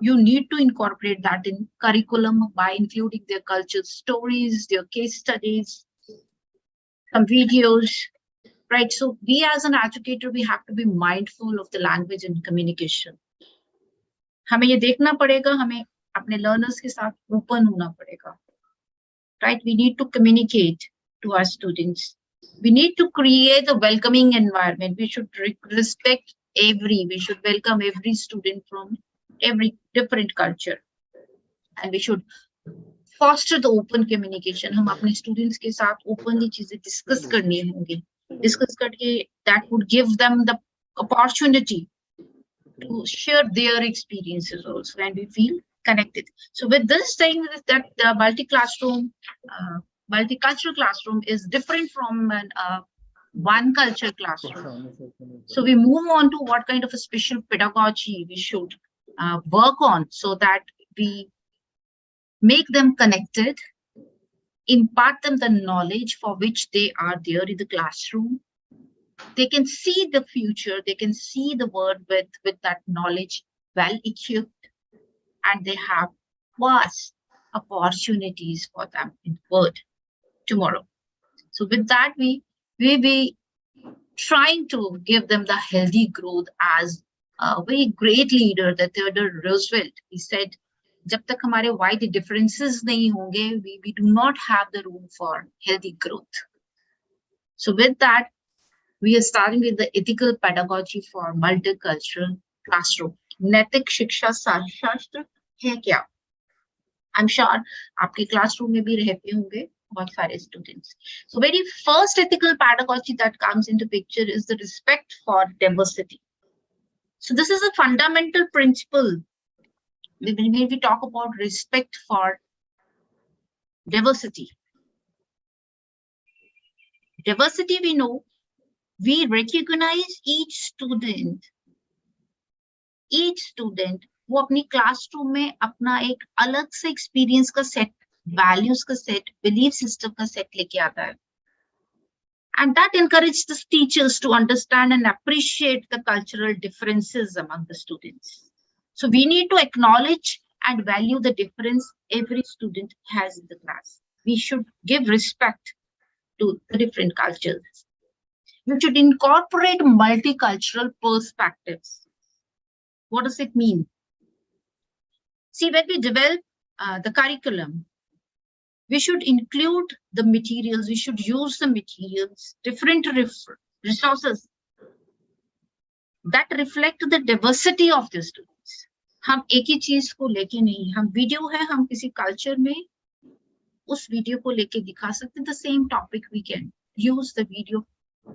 S3: You need to incorporate that in curriculum by including their cultural stories, their case studies, some videos, right? So we as an educator, we have to be mindful of the language and communication. हमें ये देखना पड़ेगा, हमें अपने learners के साथ open होना पड़ेगा, right? We need to communicate to our students. We need to create a welcoming environment. We should respect we should welcome every student from every different culture. And we should foster the open communication. हम अपने students के साथ openly चीजें discuss करनी होंगी. Discuss करके that would give them the opportunity to share their experiences also, and we feel connected. So with this saying that the multicultural classroom is different from an one culture classroom. So we move on to what kind of a special pedagogy we should work on so that we make them connected, impart them the knowledge for which they are there in the classroom. They can see the future, they can see the world with that knowledge well equipped, and they have vast opportunities for them in the world tomorrow. So with that, we be trying to give them the healthy growth. As a very great leader, the Theodore Roosevelt, he said, जब तक हमारे wide differences नहीं होंगे, we do not have the room for healthy growth. So with that, we are starting with the ethical pedagogy for multicultural classroom. नैतिक शिक्षा शास्त्र है क्या? I'm sure आपके classroom में भी रहते होंगे बहुत सारे students. So very first ethical pedagogy that comes into picture is the respect for diversity. So this is a fundamental principle when we talk about respect for diversity. Diversity, we know, we recognize each student वो अपनी classroom में अपना एक अलग से experience का set, values का set, belief system का सेट लेके आता है. And that encourages the teachers to understand and appreciate the cultural differences among the students. So we need to acknowledge and value the difference every student has in the class. We should give respect to the different cultures. We should incorporate multicultural perspectives. What does it mean? See, when we develop the curriculum, we should include the materials, we should use the materials, different resources that reflect the diversity of the students. हम एक ही चीज को लेके नहीं, हम video है, हम किसी कल्चर में उस वीडियो को लेके दिखा सकते हैं. The same topic we can use the video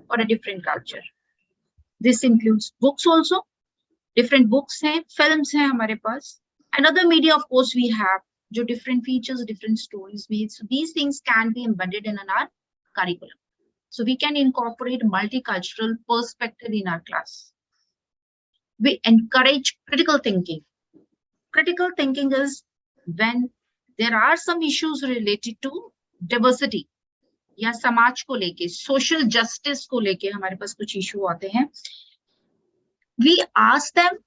S3: for a different culture. This includes books also. Different books हैं, films हैं हमारे पास. Another media, of course, we have जो different features, different stories made. So these things can be embedded in our curriculum. So we can incorporate multicultural perspective in our class. We encourage critical thinking. Critical thinking is when there are some issues related to diversity या समाज को लेके, social justice को लेके हमारे पास कुछ issue आते हैं. We ask them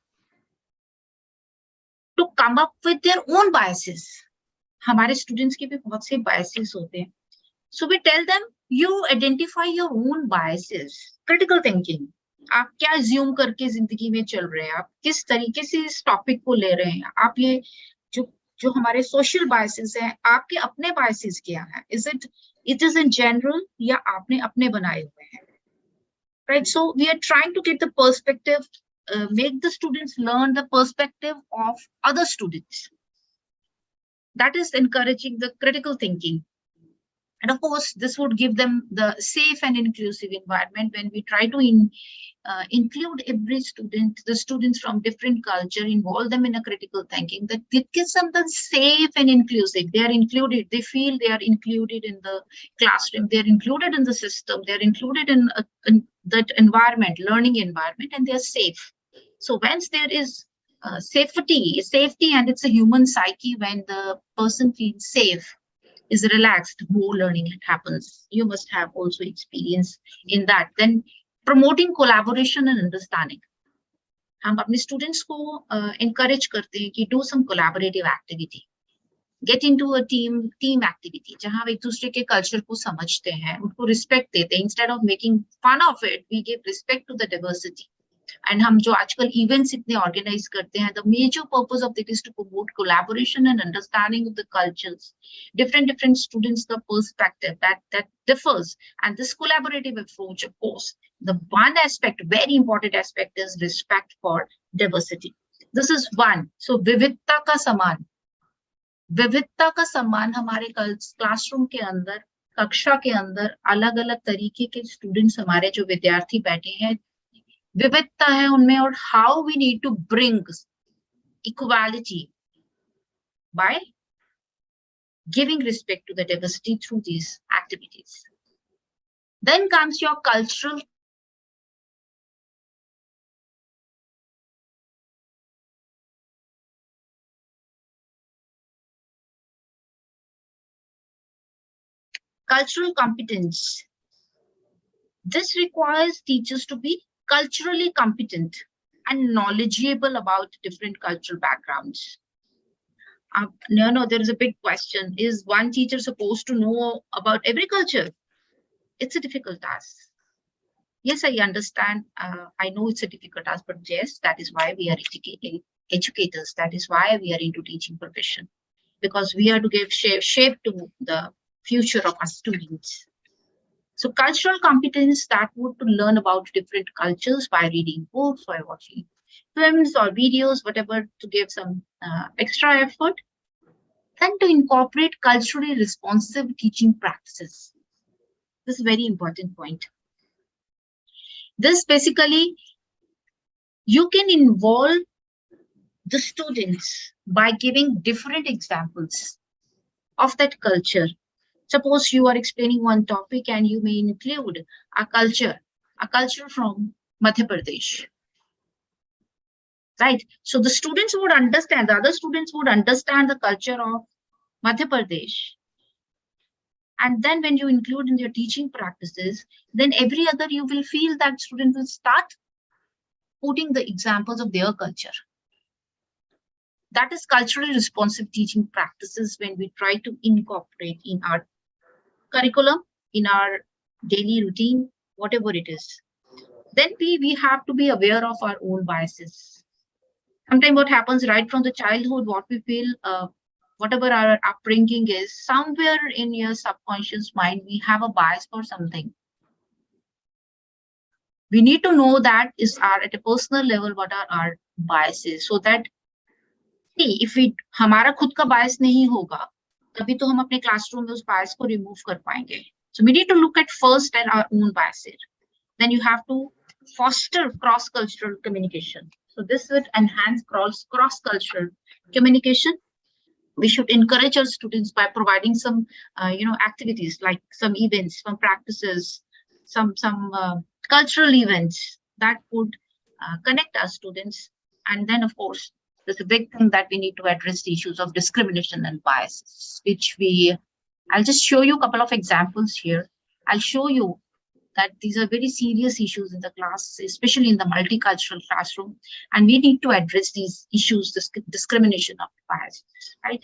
S3: to come up with their own biases. हमारे students के भी बहुत से biases होते हैं. So we tell them, you identify your own biases. Critical thinking. आप क्या assume करके जिंदगी में चल रहे हैं, आप किस तरीके से इस topic को ले रहे हैं, आप ये जो हमारे social biases हैं, आपके अपने biases क्या हैं? It is in general या आपने अपने बनाए हुए हैं? Right, so we are trying to get the perspective, make the students learn the perspective of other students. That is encouraging the critical thinking. And of course, this would give them the safe and inclusive environment when we try to include every student, the students from different culture, involve them in a critical thinking, that it gives them the safe and inclusive. They are included, they feel they are included in the classroom, they're included in the system, they're included in that environment, learning environment, and they're safe. So once there is safety, and it's a human psyche, when the person feels safe, is relaxed, more learning happens. You must have also experience in that. Then promoting collaboration and understanding. हम अपने students को encourage करते हैं कि do some collaborative activity. Get into a team activity, जहाँ हम एक दूसरे के culture को समझते हैं, उनको respect देते हैं. Instead of making fun of it, we give respect to the diversity. And हम जो आजकल events इतने organize करते हैं, the major purpose of it is to promote collaboration and understanding of the cultures. Different students, the perspective that differs. And this collaborative approach, of course, the one aspect, very important aspect, is respect for diversity. This is one. So विविधता का सम्मान हमारे classroom के अंदर, कक्षा के अंदर अलग अलग तरीके के स्टूडेंट्स हमारे जो विद्यार्थी बैठे हैं, विविधता है उनमें, और how we need to bring equality by giving respect to the diversity through these activities. Then comes your cultural competence. This requires teachers to be culturally competent and knowledgeable about different cultural backgrounds. There is a big question. Is one teacher supposed to know about every culture? It's a difficult task. Yes, I understand. I know it's a difficult task, but yes, that is why we are educators. That is why we are into teaching profession, because we are to give shape to the future of our students. So cultural competence, that would to learn about different cultures by reading books or watching films or videos, whatever, to give some extra effort. And to incorporate culturally responsive teaching practices. This is a very important point. This basically, you can involve the students by giving different examples of that culture. Suppose you are explaining one topic and you may include a culture from Madhya Pradesh. Right? So the students would understand, the other students would understand the culture of Madhya Pradesh. And then when you include in your teaching practices, then every other you will feel that student will start putting the examples of their culture. That is culturally responsive teaching practices when we try to incorporate in our curriculum, in our daily routine, whatever it is. Then we have to be aware of our own biases. Sometimes what happens right from the childhood, what we feel, whatever our upbringing is, somewhere in your subconscious mind, we have a bias for something. We need to know that is at a personal level, what are our biases, so that, see, if we हमारा खुद का bias नहीं होगा, तभी तो हम अपने classroom में उस bias को remove कर पाएंगे. So we need to look at first at our own biases. Then you have to foster cross-cultural communication. So this would enhance cross-cultural communication. We should encourage our students by providing some, activities like some events, some practices, some cultural events that would connect our students. And then, of course, there's a big thing that we need to address the issues of discrimination and biases, which I'll just show you a couple of examples here. I'll show you that these are very serious issues in the class, especially in the multicultural classroom, and we need to address these issues, this discrimination of biases, right?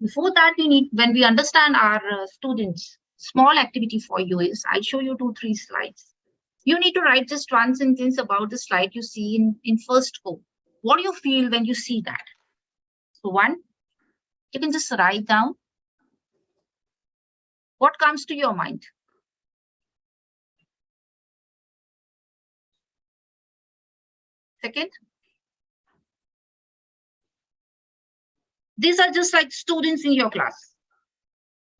S3: Before that, when we understand our students, small activity for you is, I'll show you 2-3 slides. You need to write just one sentence about the slide you see in first go. What do you feel when you see that? So one, you can just write down what comes to your mind. Second, these are just like students in your class,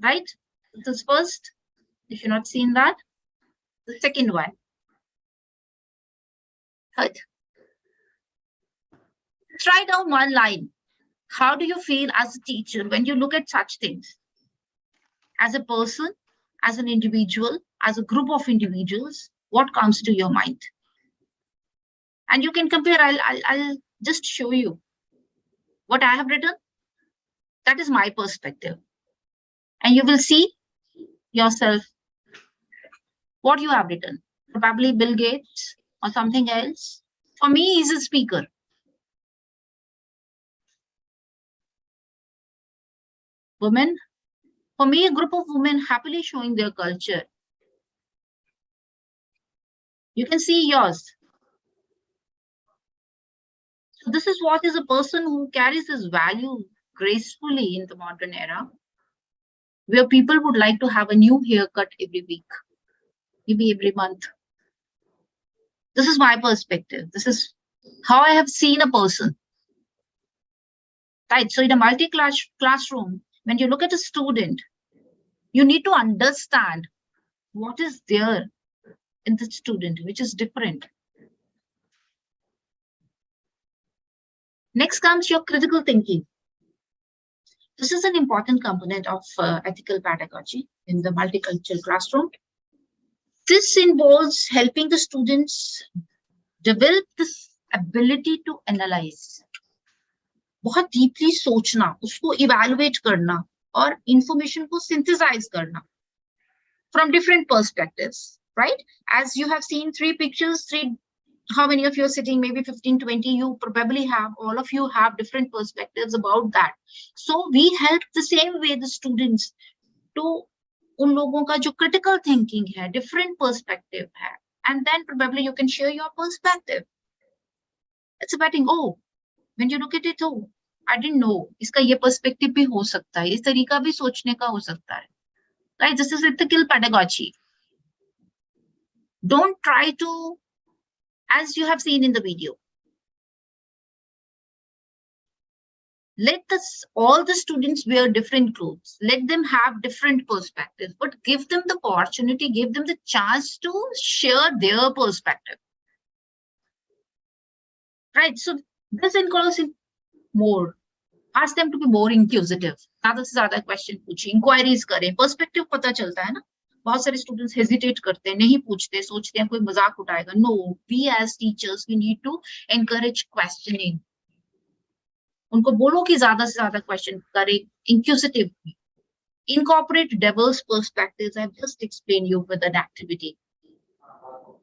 S3: right? This is first, if you're not seeing that. The second one. Third, try down one line. How do you feel as a teacher when you look at such things? As a person, as an individual, as a group of individuals, what comes to your mind? And you can compare. I'll just show you what I have written. That is my perspective. And you will see yourself what you have written. Probably Bill Gates or something else. For me, he's a speaker. Women. For me, a group of women happily showing their culture. You can see yours. So this is what is a person who carries his value gracefully in the modern era, where people would like to have a new haircut every week, maybe every month. This is my perspective. This is how I have seen a person. Right. So in a multi-class classroom, when you look at a student, you need to understand what is there in the student, which is different. Next comes your critical thinking. This is an important component of ethical pedagogy in the multicultural classroom. This involves helping the students develop this ability to analyze, बहुत deeply सोचना, उसको evaluate करना और information को synthesize करना from different perspectives, right? As you have seen 3 pictures, how many of you are sitting, maybe 15, 20, you probably have, all of you have different perspectives about that. So we help the same way the students to उन लोगों का जो critical thinking है, different perspective है, and then probably you can share your perspective. It's about, oh, When you look at it, oh, I didn't know. इसका ये perspective भी हो सकता है, इस तरीका भी सोचने का हो सकता है. Right? This is ethical pedagogy. Don't try to, as you have seen in the video, let all the students wear different clothes. Let them have different perspectives, but give them the opportunity, give them the chance to share their perspective. Right? So this encourages more. Ask them to be more inquisitive. ज़्यादा से ज़्यादा question पूछिए, inquiries करें, perspective पता चलता है ना. बहुत सारे students hesitate करते हैं, नहीं पूछते, सोचते हैं कोई मजाक उठाएगा. No, we as teachers, we need to encourage questioning. उनको बोलो कि ज़्यादा से ज़्यादा question करें, inquisitive. Incorporate diverse perspectives. I've just explained you with an activity.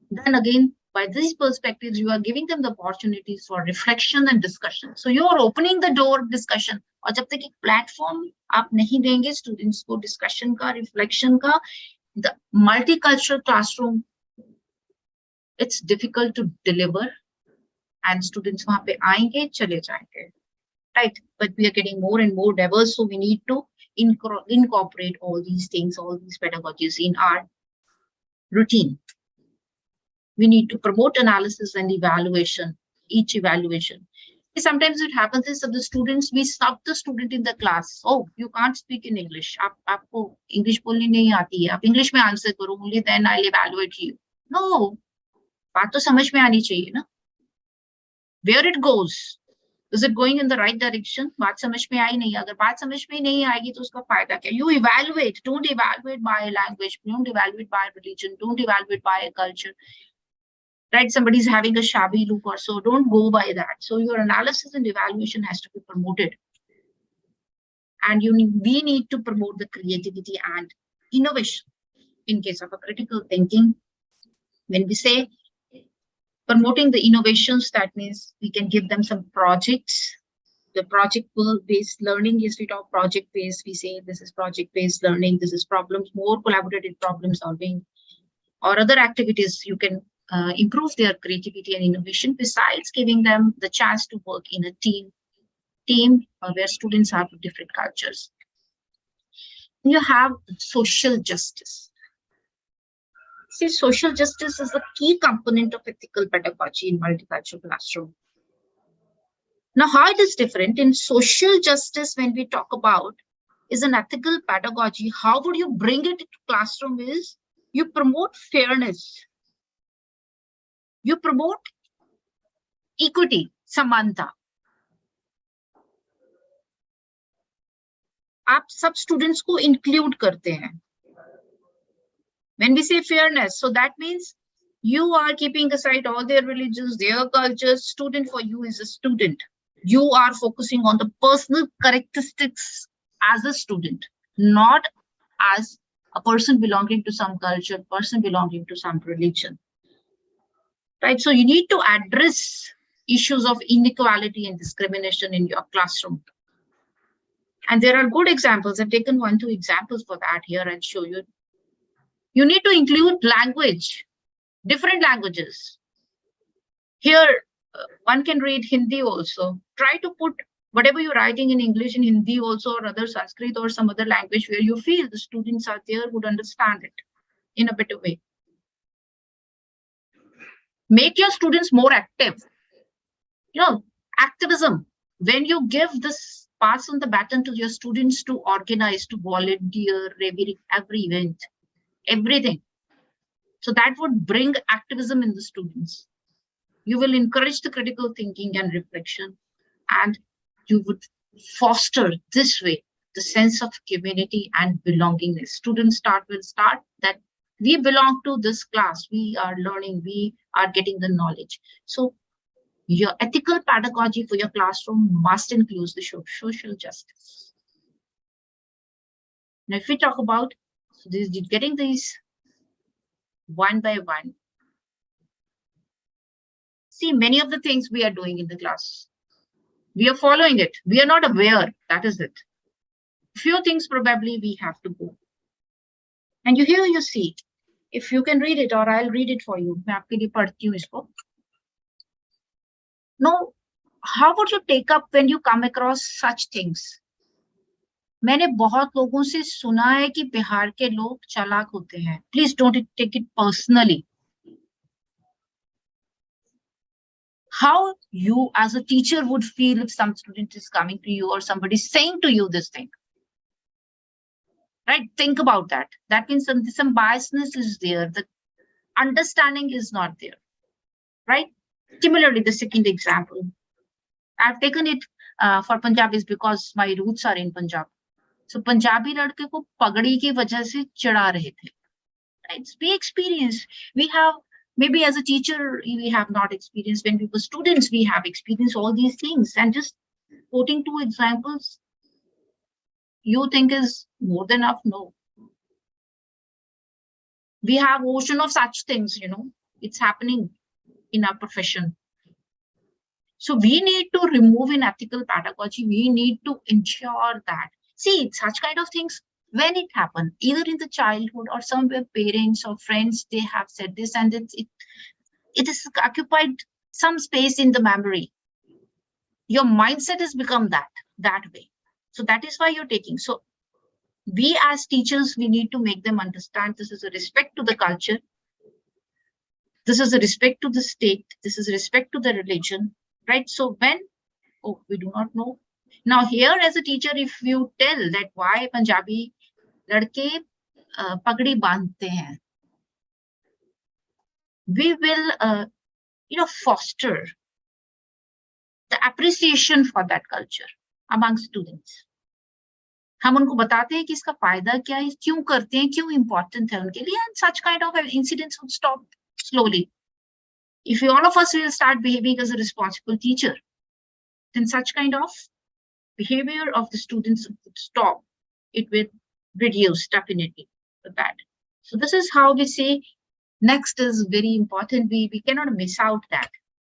S3: Then again, by these perspectives, you are giving them the opportunities for reflection and discussion. So you are opening the door of discussion. और जब तक एक platform आप नहीं देंगे students को discussion का, reflection का, the multicultural classroom, it's difficult to deliver, and students वहाँ पे आएंगे, चले जाएंगे, right? But we are getting more and more diverse, so we need to incorporate all these things, all these pedagogies in our routine. We need to promote analysis and evaluation, each evaluation. Sometimes it happens is that the students, we stop the student in the class. Oh, you can't speak in English. आपको English बोलनी नहीं आती है. आप English में answer करो, only then I'll evaluate you. No, बात तो समझ में आनी चाहिए ना. Where it goes, is it going in the right direction? बात समझ में आई नहीं. अगर बात समझ में नहीं आएगी तो उसका फायदा क्या? You evaluate. Don't evaluate by language. Don't evaluate by religion. Don't evaluate by a culture. Right, somebody's having a shabby look or so, don't go by that. So your analysis and evaluation has to be promoted. And we need to promote the creativity and innovation in case of a critical thinking. When we say promoting the innovations, that means we can give them some projects. The project-based learning is we talk project-based, we say this is project-based learning, this is more collaborative problem solving, or other activities you can improve their creativity and innovation, besides giving them the chance to work in a team where students have different cultures. You have social justice. See, social justice is a key component of ethical pedagogy in multicultural classroom. Now, how it is different in social justice when we talk about is an ethical pedagogy, how would you bring it into classroom is you promote fairness. You promote equity, samanta. आप सब students को include करते हैं. When we say fairness, so that means you are keeping aside all their religions, their cultures. Student for you is a student. You are focusing on the personal characteristics as a student, not as a person belonging to some culture, person belonging to some religion. Right, so you need to address issues of inequality and discrimination in your classroom. And there are good examples. I've taken 1-2 examples for that here and show you. You need to include language, different languages. Here, one can read Hindi also. Try to put whatever you're writing in English in Hindi also, or other Sanskrit or some other language where you feel the students are there would understand it in a better way. Make your students more active. You know, activism. When you give this, pass on the baton to your students to organize, to volunteer every event, everything. So that would bring activism in the students. You will encourage the critical thinking and reflection, and you would foster this way the sense of community and belongingness. Students will start that we belong to this class, we are learning, we are getting the knowledge. So your ethical pedagogy for your classroom must include the social justice. Now, if we talk about getting these one by one, see, many of the things we are doing in the class, we are following it. We are not aware, that is it. Few things probably we have to go. And here you see, if you can read it, or I'll read it for you. मैं आपके लिए पढ़ती हूँ इसको. No, how would you take up when you come across such things? मैंने बहुत लोगों से सुना है कि बिहार के लोग चालाक होते हैं. Please don't take it personally. How you as a teacher would feel if some student is coming to you or somebody saying to you this thing? Right? Think about that. That means some biasness is there. The understanding is not there. Right? Similarly, the second example. I've taken it for Punjabis because my roots are in Punjab. So Punjabi लड़के को पगड़ी की वजह से चिढ़ा रहे थे. Right? We experience. We have, maybe as a teacher, we have not experienced. When we were students, we have experienced all these things. And just quoting 2 examples, you think is more than enough? No. We have ocean of such things, you know, it's happening in our profession. So we need to remove in ethical pedagogy. We need to ensure that, see, such kind of things, when it happens, either in the childhood or somewhere parents or friends, they have said this and it has occupied some space in the memory. Your mindset has become that way. So that is why you're taking. So we as teachers, we need to make them understand this is a respect to the culture. This is a respect to the state. This is a respect to the religion, right? So when, oh, we do not know. Now here as a teacher, if you tell that why Punjabi ladke pagdi bandhte hain, we will, foster the appreciation for that culture among students. हम उनको बताते हैं कि इसका फायदा क्या है, क्यों करते हैं, क्यों important है उनके लिए, and such kind of incidents would stop slowly. If all of us will start behaving as a responsible teacher, then such kind of behavior of the students would stop. It will reduce definitely the bad. So this is how we say. Next is very important. We cannot miss out that.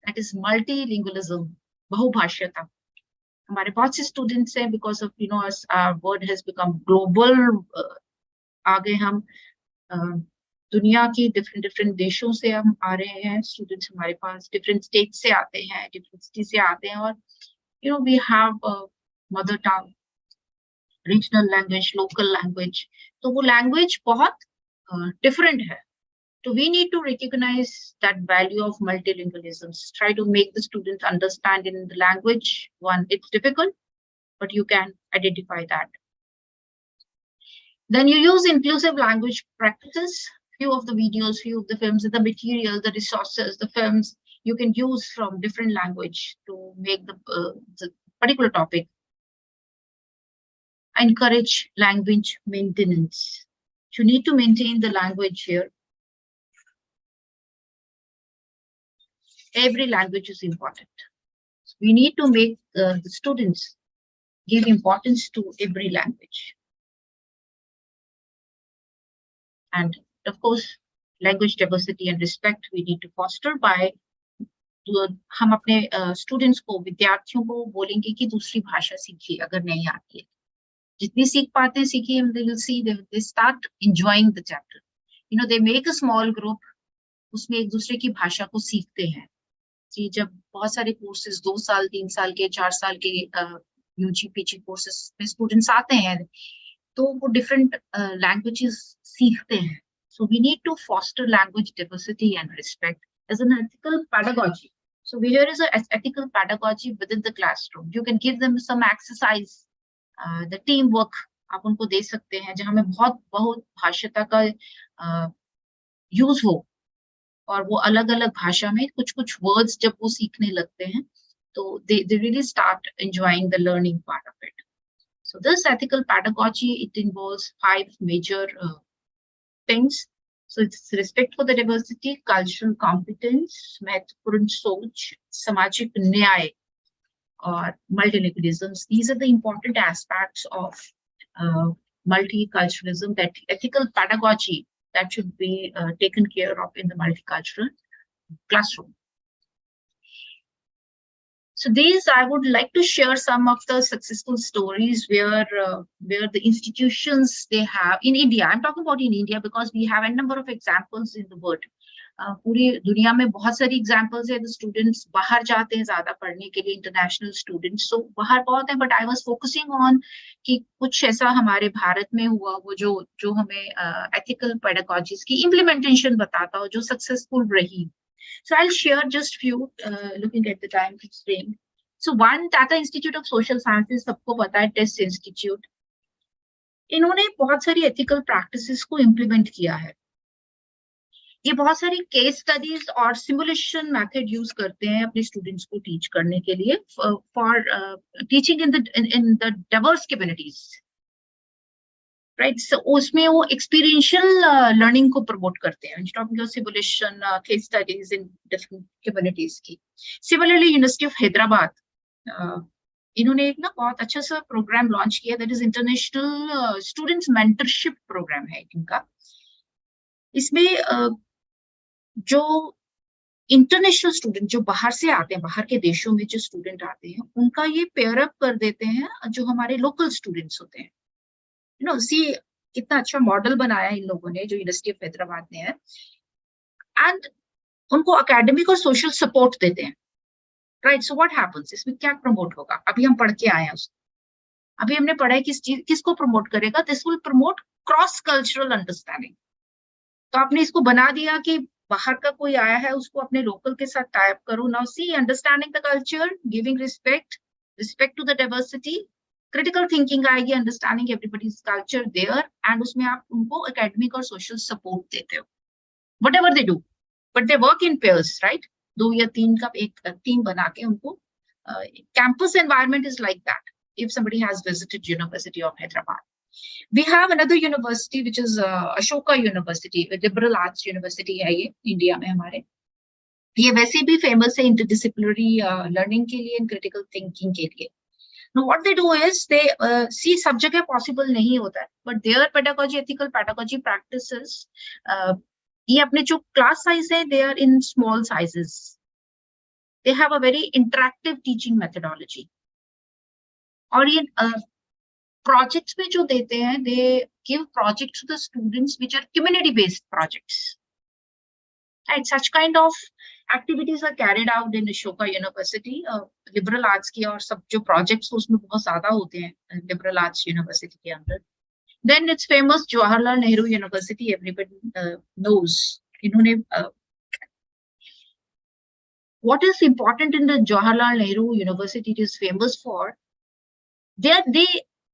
S3: That is multilingualism, bahubhashyata. हमारे बहुत से students हैं because of as our word has become global. आगे हम दुनिया की different देशों से हम आ रहे हैं, स्टूडेंट्स हमारे पास different states से आते हैं, different cities से आते हैं, और we have mother tongue, regional language, local language. तो वो language बहुत different है. So we need to recognize that value of multilingualism. Try to make the students understand in the language. One, it's difficult, but you can identify that. Then you use inclusive language practices. Few of the videos, few of the films, the material, the resources, the films you can use from different language to make the particular topic. Encourage language maintenance. You need to maintain the language here. Every language is important. We need to make the students give importance to every language. And of course, language diversity and respect we need to foster by हम अपने students को, विद्यार्थियों को बोलेंगे कि दूसरी भाषा सीखिए अगर नहीं आती है. जितनी सीख पाते हैं सीखिए. They will see they start enjoying the chapter. They make a small group. उसमें एक दूसरे की भाषा को सीखते हैं. जब बहुत सारे कोर्सेज 2 साल 3 साल के 4 साल के यूजी पीजी कोर्सेज में स्टूडेंट्स आते हैं तो वो डिफरेंट लैंग्वेजेस सीखते हैं. So we need to foster language diversity and respect as an ethical pedagogy. So here is an ethical pedagogy within the classroom. You can give them some exercise, the teamwork आप उनको दे सकते हैं जहाँ में बहुत भाषाता का यूज हो और वो अलग-अलग भाषा में कुछ वर्ड्स जब वो सीखने लगते हैं तो they really start enjoying the learning part of it. So this ethical pedagogy, it involves 5 major things. So it's respect for the diversity, cultural competence, महत्वपूर्ण सोच, सामाजिक न्याय और multilingualism. These are the important aspects of multiculturalism, that ethical pedagogy that should be taken care of in the multicultural classroom. So these, I would like to share some of the successful stories where the institutions they have in India. I'm talking about in India because we have a number of examples in the world. पूरी दुनिया में बहुत सारी examples है, students बाहर जाते हैं ज्यादा पढ़ने के लिए, इंटरनेशनल स्टूडेंट्स तो बाहर बहुत है, but I was focusing on कि कुछ ऐसा हमारे भारत में हुआ वो जो हमें एथिकल पेडागॉजीज की इम्प्लीमेंटेशन बताता हो जो सक्सेसफुल रही. So I'll share just few, looking at the time frame. So one, Tata Institute of Social Sciences, सबको पता है, टेस्ट इंस्टीट्यूट. इन्होंने बहुत सारी एथिकल प्रैक्टिसेस को इम्प्लीमेंट किया है. ये बहुत सारी केस स्टडीज और सिमुलेशन मेथड यूज करते हैं अपने स्टूडेंट्स को टीच करने के लिए, for teaching in the diverse communities, right. So उसमें वो एक्सपीरियंशियल लर्निंग को प्रमोट करते हैं, talking of simulation case studies in different communities की. सिमिलरली यूनिवर्सिटी ऑफ हैदराबाद, इन्होंने एक ना बहुत अच्छा सा प्रोग्राम लॉन्च किया, that is international students mentorship program है इनका. इसमें जो इंटरनेशनल स्टूडेंट जो बाहर से आते हैं, बाहर के देशों में जो स्टूडेंट आते हैं, उनका ये पेयर अप कर देते हैं जो हमारे लोकल स्टूडेंट्स होते हैं. यू नो, सी कितना अच्छा मॉडल बनाया इन लोगों ने जो यूनिवर्सिटी ऑफ हैदराबाद ने है, एंड उनको एकेडमिक और सोशल सपोर्ट देते हैं, राइट. सो व्हाट हैपेंस, इसमें क्या प्रमोट होगा? अभी हम पढ़ के आए हैं उसको, अभी हमने पढ़ा है किसको प्रमोट करेगा? This will promote cross cultural understanding. तो आपने इसको बना दिया कि बाहर का कोई आया है उसको अपने लोकल के साथ टाइप करो. Now see, understanding the culture, giving respect to the diversity, critical thinking आएगी, understanding everybody's culture there, and उसमें आप उनको एकेडमिक और सोशल सपोर्ट देते हो, whatever they do, but they work in pairs, right. 2 या 3 का एक टीम बना के उनको, campus environment is like that if somebody has visited University of Hyderabad. We have another university which is Ashoka University, a liberal arts university है ये India में हमारे. ये वैसे भी फेमस है इंटरडिसिप्लिनरी लर्निंग के लिए, क्रिटिकल थिंकिंग के लिए. Now what they do is they see सब जगह पॉसिबल नहीं होता है, but their pedagogy, ethical pedagogy practices, ये अपने जो क्लास साइज है, they are in small sizes. They have a very interactive teaching methodology. और ये प्रोजेक्ट्स में जो देते हैं, they give projects to the students which are community based projects, right. Such kind of activities are carried out in Ashoka university. Liberal arts की और सब जो प्रोजेक्ट्स उसमें बहुत ज्यादा होते हैं लिबरल आर्ट्स यूनिवर्सिटी के अंदर. Then it's famous Jawaharlal Nehru university, everybody knows. इन्होंने what is important in the Jawaharlal Nehru university, it is famous for they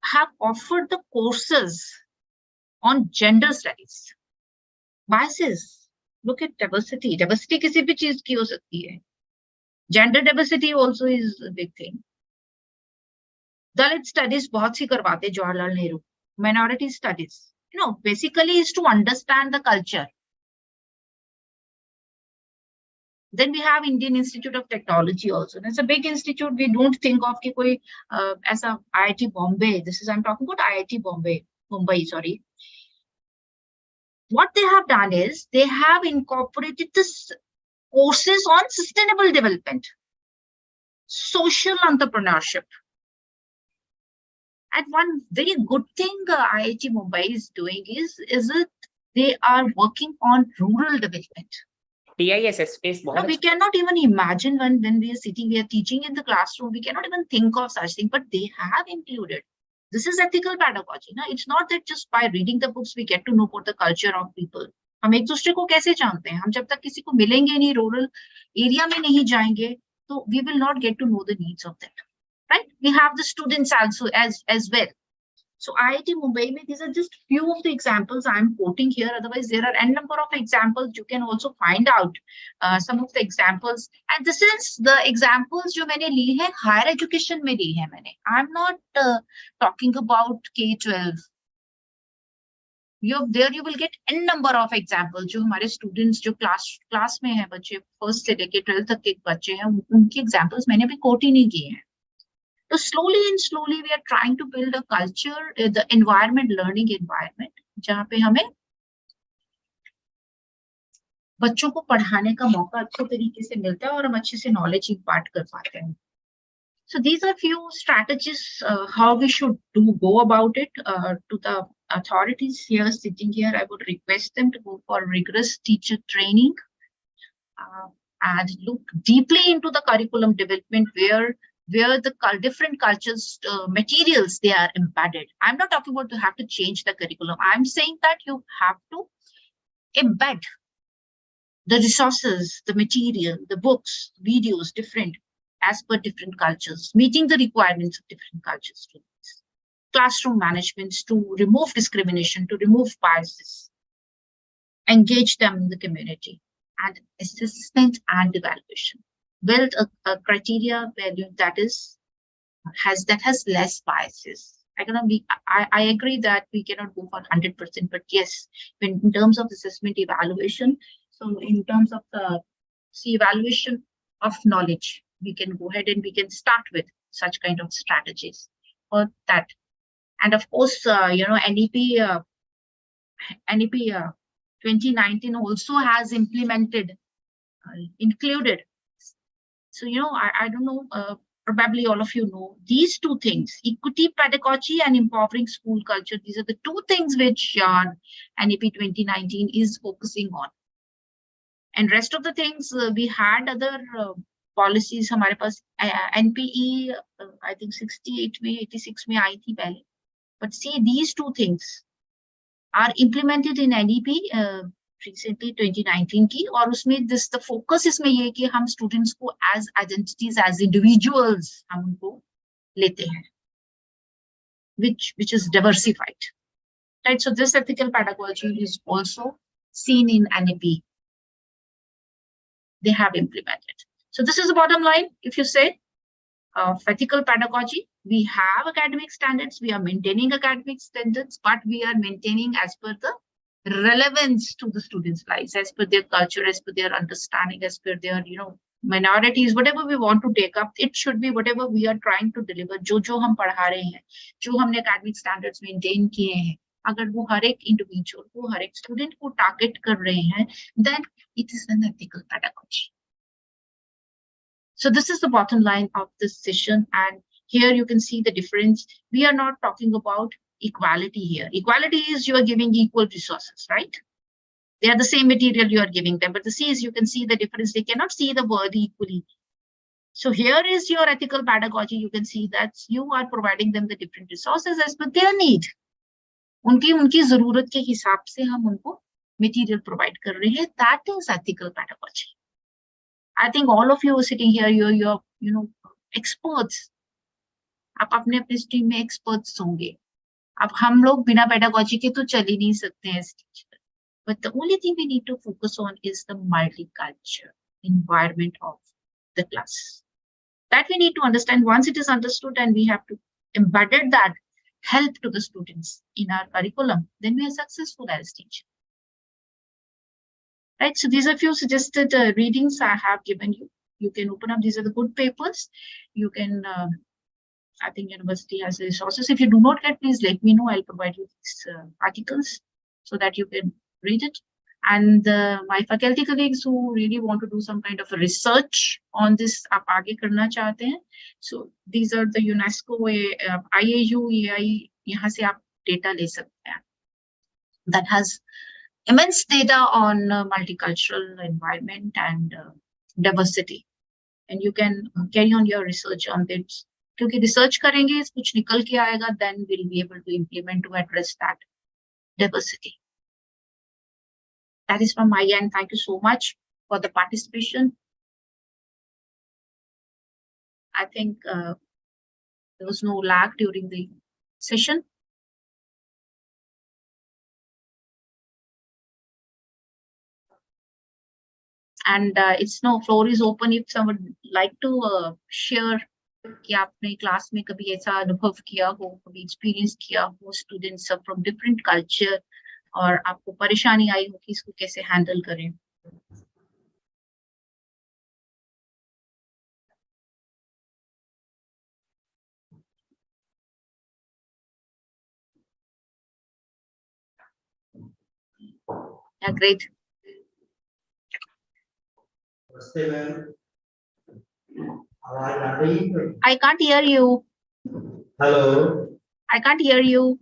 S3: have offered the courses on gender studies, biases. Look at diversity. Diversity किसी भी चीज की हो सकती है. Gender diversity also is a big thing. Dalit studies बहुत सी करवाते हैं Jawaharlal Nehru. Minority studies, you know, basically is to understand the culture. Then we have Indian Institute of Technology also. It's a big institute. We don't think of कि कोई ऐसा IIT Bombay. This is, I'm talking about IIT Mumbai, sorry. What they have done is they have incorporated this courses on sustainable development, social entrepreneurship. And one very good thing IIT Mumbai is doing is that they are working on rural development.
S7: TISS space बहुत.
S3: We cannot even imagine when we are sitting, we are teaching in the classroom, we cannot even think of such thing, but they have included. This is ethical pedagogy. Na? It's not that just by reading the books we get to know about the culture of people. हम एक दूसरे को कैसे जानते हैं? हम जब तक किसी को मिलेंगे नहीं, रूरल एरिया में नहीं जाएंगे, तो we will not get to know the needs of that. Right? We have the students also as well. So IIT Mumbai, these are just few of the examples I'm quoting here. Otherwise, there are n number of examples. You can also find out some of the examples. And this is the examples जो मैंने ली है higher education में ली है मैंने. I'm not talking about K-12. There you will get n number of examples. जो हमारे students जो class में हैं बच्चे, first से लेके 12th तक के बच्चे हैं, उनकी examples मैंने भी quote ही नहीं किए हैं. So slowly we are trying to build a culture, the environment, learning environment, जहाँ पे हमें बच्चों को पढ़ाने का मौका अच्छे तरीके से मिलता है और हम अच्छे से knowledge impart कर पाते हैं. So these are few strategies how we should go about it. To the authorities here sitting here, I would request them to go for rigorous teacher training and look deeply into the curriculum development where the different cultures materials they are embedded. I'm not talking about you have to change the curriculum. I'm saying that you have to embed the resources, the material, the books, videos, different as per different cultures, meeting the requirements of different cultures. Classroom management to remove discrimination, to remove biases, engage them in the community, and assessment and evaluation. Build a criteria value that has less biases. I agree that we cannot go for 100%, but yes, in terms of assessment evaluation, so in terms of the evaluation of knowledge, we can go ahead and we can start with such kind of strategies for that. And of course, NEP 2019 also has implemented, included. So, I don't know, probably all of you know these two things: equity pedagogy and empowering school culture. These are the two things which NEP 2019 is focusing on. And rest of the things, we had other policies. हमारे पास NPE, I think 68 में 86 में आई थी पहले. But see, these two things are implemented in NEP recently 2019 की, और उसमें the focus इसमें ये है कि हम students को as identities, as individuals हम उनको लेते हैं, which is diversified, right? So this ethical pedagogy is also seen in NEP. They have implemented. So this is the bottom line. If you say ethical pedagogy, we have academic standards, we are maintaining academic standards, but we are maintaining as per the relevance to the students' lives, as per their culture, as per their understanding, as per their, minorities, whatever we want to take up, it should be whatever we are trying to deliver. जो हम पढ़ा रहे हैं, जो हमने academic standards maintain किए हैं, अगर वो हर एक individual को, हर एक student को target कर रहे हैं, then it is an ethical pedagogy. So this is the bottom line of this session, and here you can see the difference. We are not talking about equality here. Equality is you are giving equal resources, right? They are the same material you are giving them, but the C is you can see the difference. They cannot see the word equally. So here is your ethical pedagogy. You can see that you are providing them the different resources as per their need. उनकी ज़रूरत के हिसाब से हम उनको material provide कर रहे हैं. That is ethical pedagogy. I think all of you are sitting here, you're experts. आप अपने stream में experts होंगे. अब हम लोग बिना pedagogy के तो चल ही नहीं सकते हैं इस teacher. But the only thing we need to focus on is the multicultural environment of the class. That we need to understand. Once it is understood and we have to embed that help to the students in our curriculum, then we are successful as teachers. Right, so these are a few suggested readings I have given you. You can open up, these are the good papers. You can, I think university has the resources. If you do not get, please let me know. I'll provide you these articles so that you can read it. And my faculty colleagues who really want to do some kind of a research on this, आप आगे करना चाहते हैं. So these are the UNESCO, IAU, EI, यहाँ से आप data ले सकते हैं. That has immense data on multicultural environment and diversity, and you can carry on your research on this. क्योंकि research करेंगे, कुछ निकल के आएगा, then we'll be able to implement to address that diversity. That is from my end. Thank you so much for the participation. I think there was no lag during the session. And it's no, floor is open if someone would like to share कि आपने class में कभी ऐसा अनुभव किया हो, कभी experience किया हो, स्टूडेंट्स फ्रॉम डिफरेंट कल्चर, और आपको परेशानी आई हो कि इसको कैसे हैंडल करें. Yeah, great. I can't hear you.
S1: Hello.
S3: I can't hear you.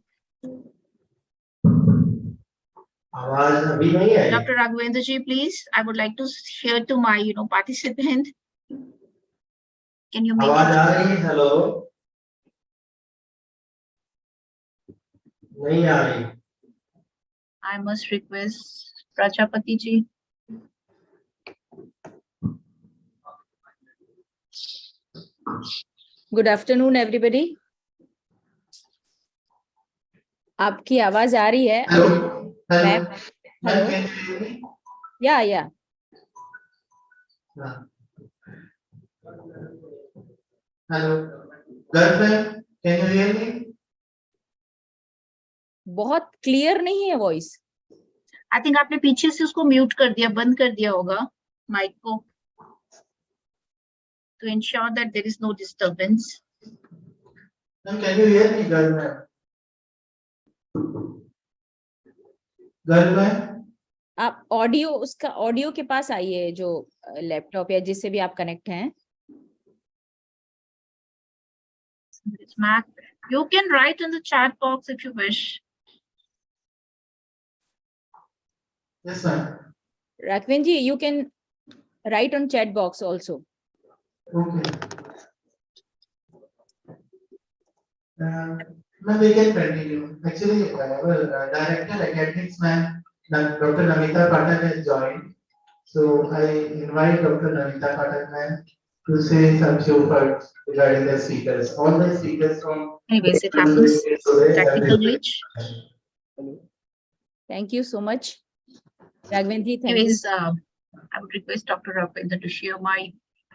S1: आवाज अभी नहीं आई।
S3: Dr. Raghavendra ji, please, I would like to share to my, participant. Can you make
S1: आवाज
S3: it?
S1: आ रही है? हेलो, नहीं आ रही।
S3: I must request Prajapati ji.
S8: Good afternoon everybody. आपकी आवाज आ रही है?
S1: हेलो,
S8: मैम,
S1: हेलो,
S8: हेलो, या
S1: hello, girl ma'am, can you hear me?
S8: बहुत क्लियर नहीं है वॉइस।
S3: I think आपने पीछे से उसको म्यूट कर दिया, बंद कर दिया होगा माइक को, to ensure that there is no disturbance.
S1: Ma'am, can you hear me, girl ma'am? Girl ma'am,
S8: आप ऑडियो, उसका ऑडियो के पास आइए, जो लैपटॉप या जिससे भी आप कनेक्ट हैं।
S3: Mac, you can write in the chat box if you wish.
S1: yes ma'am.
S8: Raghavendra ji, you can write on chat box also.
S1: Okay. Ma'am, we can continue. Actually, our director academics, ma'am, Dr. Namita Pathak has joined. So I invite Dr. Namita Pathak, ma'am, to say some few words regarding the speakers. All the speakers from
S3: Anyways, it happens. Technical glitch.
S8: Thank you so much Raghavendra ji. Thank you.
S3: Anyways, I would request Dr. Raghavendra to share my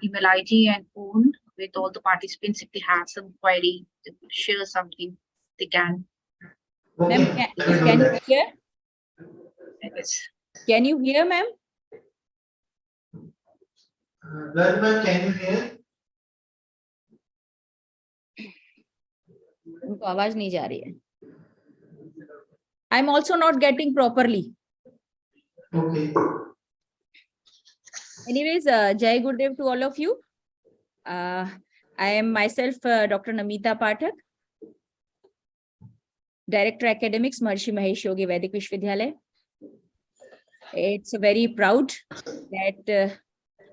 S3: email ID and phone with all the participants. If they have some query, they could share something, they can.
S8: Ma'am,
S1: Okay.
S8: Can you here?
S3: Anyways,
S8: can you here ma'am?
S1: Girl ma'am, can you hear?
S8: उनको आवाज नहीं जा रही है। I am also not getting properly.
S1: Okay.
S8: Anyways, Jai Gurudev to all of you. I am myself Dr. Namita Pathak, Director Academics, Maharishi Mahesh Yogi Vedic Vishwavidyalaya. It's very proud that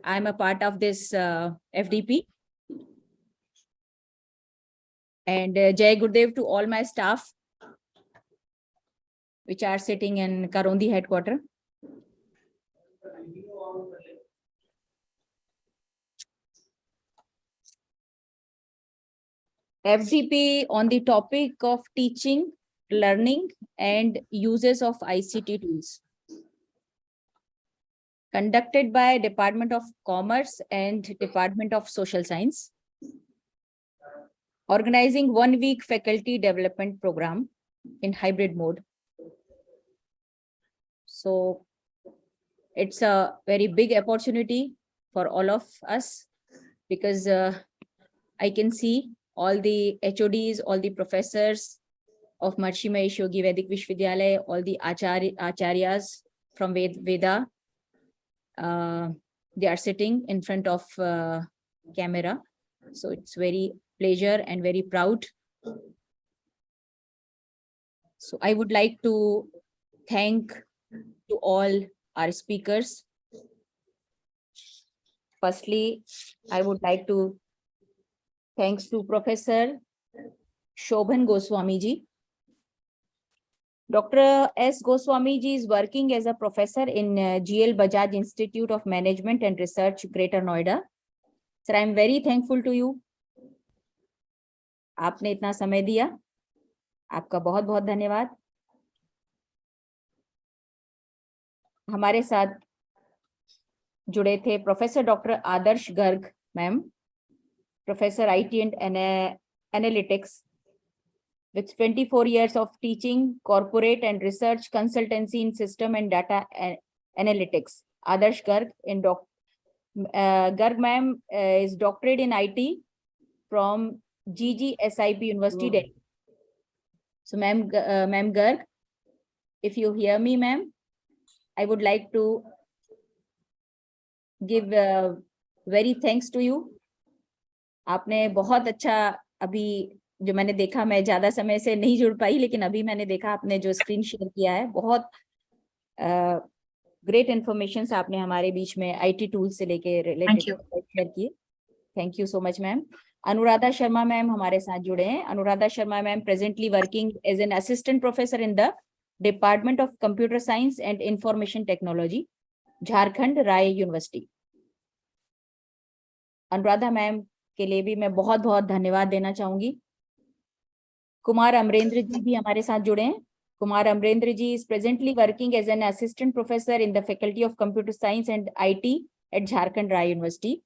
S8: I am a part of this FDP. And Jai Gurudev to all my staff, which are sitting in Karondi headquarters. FDP on the topic of teaching, learning, and uses of ICT tools. Conducted by Department of Commerce and Department of Social Science. Organizing 1 week faculty development program in hybrid mode. So it's a very big opportunity for all of us, because I can see all the HODs, all the professors of Maharishi Mahesh Yogi Vedic Vishwavidyalaya, all the acharyas from Veda, they are sitting in front of camera. So it's very pleasure and very proud. So I would like to thank to all our speakers. Firstly, I would like to thanks to Professor Shobhan Goswami ji. Dr. S. Goswami ji is working as a professor in GL Bajaj Institute of Management and Research, Greater Noida. Sir, I am very thankful to you. आपने इतना समय दिया, आपका बहुत बहुत धन्यवाद। हमारे साथ जुड़े थे professor doctor Adarsh Garg ma'am, professor IT and Analytics, with 24 years of teaching, corporate and research consultancy in system and data analytics. Adarsh Garg in Garg ma'am is doctorate in IT from GGSIP University, Delhi. So ma'am Garg, if you hear me, ma'am, I would like to give very thanks to you. आपने बहुत अच्छा, अभी जो मैंने देखा, मैं ज्यादा समय से नहीं जुड़ पाई, लेकिन अभी मैंने देखा आपने जो स्क्रीन शेयर किया है, बहुत ग्रेट इन्फॉर्मेशन आपने हमारे बीच में आईटी टूल से लेके रिलेटेड शेयर किए। Thank you so much ma'am. Anuradha Sharma ma'am हमारे साथ जुड़े हैं। Anuradha Sharma ma'am presently working as an assistant professor in the department of computer science and information technology, Jharkhand Rai university. Anuradha ma'am के लिए भी मैं बहुत बहुत धन्यवाद देना चाहूंगी। कुमार अमरेंद्र जी भी हमारे साथ जुड़े हैं। कुमार अमरेंद्र जी is presently working as an assistant professor in the faculty of computer science and IT at Jharkhand Rai university.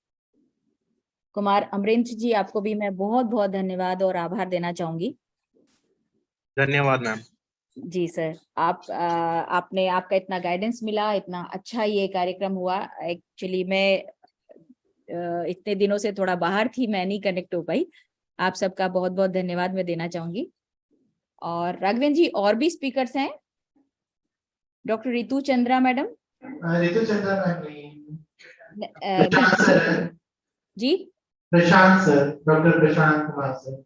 S8: Kumar Amrendra ji आपको भी मैं बहुत बहुत धन्यवाद और आभार देना चाहूंगी।
S9: धन्यवाद मैम।
S8: जी सर, आपने आपका इतना गाइडेंस मिला, इतना अच्छा ये कार्यक्रम हुआ। एक्चुअली मैं इतने दिनों से थोड़ा बाहर थी, मैं नहीं कनेक्ट हो पाई। आप सबका बहुत बहुत धन्यवाद मैं देना चाहूंगी। और राघवेंद्र जी और भी स्पीकर्स हैं? Doctor Ritu Chandra madam?
S1: Ritu Chandra ma'am नहीं,
S8: Prashant
S1: sir
S8: ji,
S1: Prashant sir, doctor Prashant Kumar sir.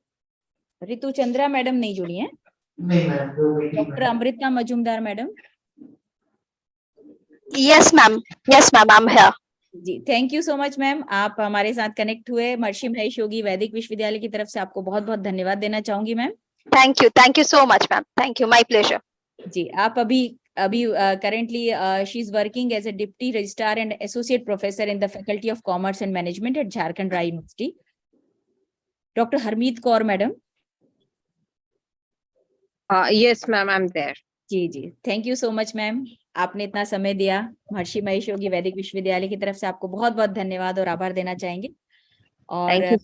S8: Ritu Chandra madam नहीं जुड़ी हैं?
S1: नहीं मैम, वो meeting
S8: doctor Amrita Majumdar madam?
S10: Yes ma'am, I am here.
S8: जी, thank you so much ma'am, आप हमारे साथ कनेक्ट हुए। महर्षि महेश योगी वैदिक विश्वविद्यालय की तरफ से आपको बहुत बहुत धन्यवाद देना चाहूंगी ma'am.
S10: Thank you so much ma'am, thank you, my pleasure.
S8: जी, आप अभी currently she is working as a deputy registrar and associate professor in the faculty of commerce and management at Jharkhand Rai university. Doctor Harmeet Kaur madam?
S11: Yes ma'am, I am there.
S8: जी जी, thank you so much ma'am, आपने इतना समय दिया। महर्षि महेश योगी वैदिक विश्वविद्यालय की तरफ से आपको बहुत बहुत धन्यवाद और आभार देना चाहेंगे। और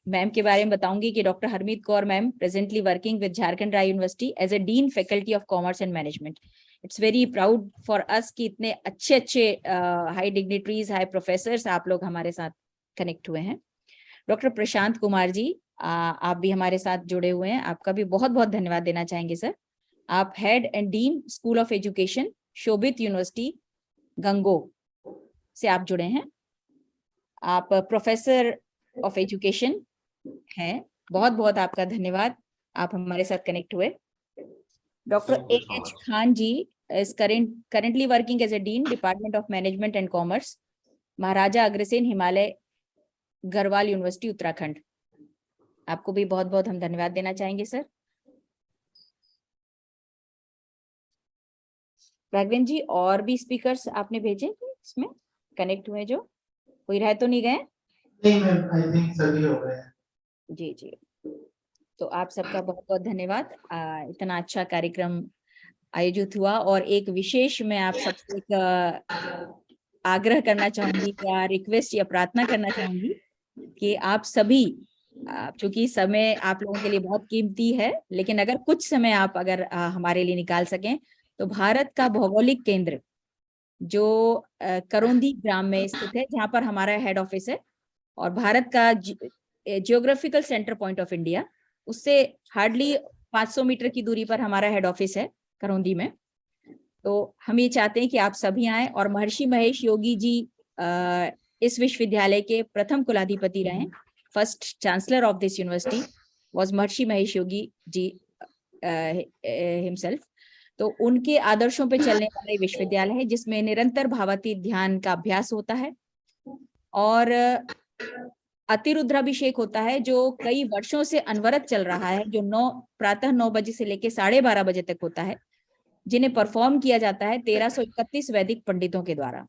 S8: मैम के बारे में बताऊंगी कि doctor Harmeet Kaur ma'am presently working with Jharkhand Rai university as a dean faculty of commerce and management. It's very proud for us कि इतने अच्छे अच्छे हाई डिग्निटरीज, हाई प्रोफेसर्स आप लोग हमारे साथ कनेक्ट हुए हैं। डॉक्टर प्रशांत कुमार जी, आप भी हमारे साथ जुड़े हुए हैं, आपका भी बहुत बहुत धन्यवाद देना चाहेंगे सर। आप head and dean school of education Shobhit university Gangoh से आप जुड़े हैं। आप प्रोफेसर ऑफ एजुकेशन हैं, बहुत बहुत आपका धन्यवाद, आप हमारे साथ कनेक्ट हुए। Doctor A.H. Khan ji is currently working as a dean department of management and commerce, Maharaja Agrasen Himalaya Garhwal university Uttarakhand. आपको भी बहुत बहुत हम धन्यवाद देना चाहेंगे सर। राघवेंद्र जी और भी स्पीकर्स आपने भेजे इसमें कनेक्ट हुए, जो कोई रह तो नहीं गए?
S1: नहीं मैम, आई थिंक सभी हो गए।
S8: जी जी, तो आप सबका बहुत बहुत धन्यवाद। इतना अच्छा कार्यक्रम आयोजित हुआ। और एक विशेष मैं आप सबसे एक आग्रह करना चाहूंगी या रिक्वेस्ट या प्रार्थना करना चाहूंगी कि आप सभी, चूंकि समय आप लोगों के लिए बहुत कीमती है, लेकिन अगर कुछ समय आप अगर हमारे लिए निकाल सकें तो भारत का भौगोलिक केंद्र जो करौंदी ग्राम में स्थित है, जहाँ पर हमारा हेड ऑफिस है, और भारत का geographical centre point of India, उससे हार्डली 500 मीटर की दूरी पर हमारा हेड ऑफिस है करौंदी में। तो हम ये चाहते हैं कि आप सभी आए और महर्षि महेश योगी जी इस विश्वविद्यालय के प्रथम कुलाधिपति रहे। First chancellor of this university was Maharshi Mahesh Yogi ji himself. तो उनके आदर्शों पे चलने वाला विश्वविद्यालय है, जिसमें निरंतर भावातीत ध्यान का अभ्यास होता है और अतिरुद्राभिषेक होता है, जो कई वर्षों से अनवरत चल रहा है, जो प्रातः 9 बजे से लेकर 12:30 बजे तक होता है, जिन्हें परफॉर्म किया जाता है 1331 वैदिक पंडितों के द्वारा।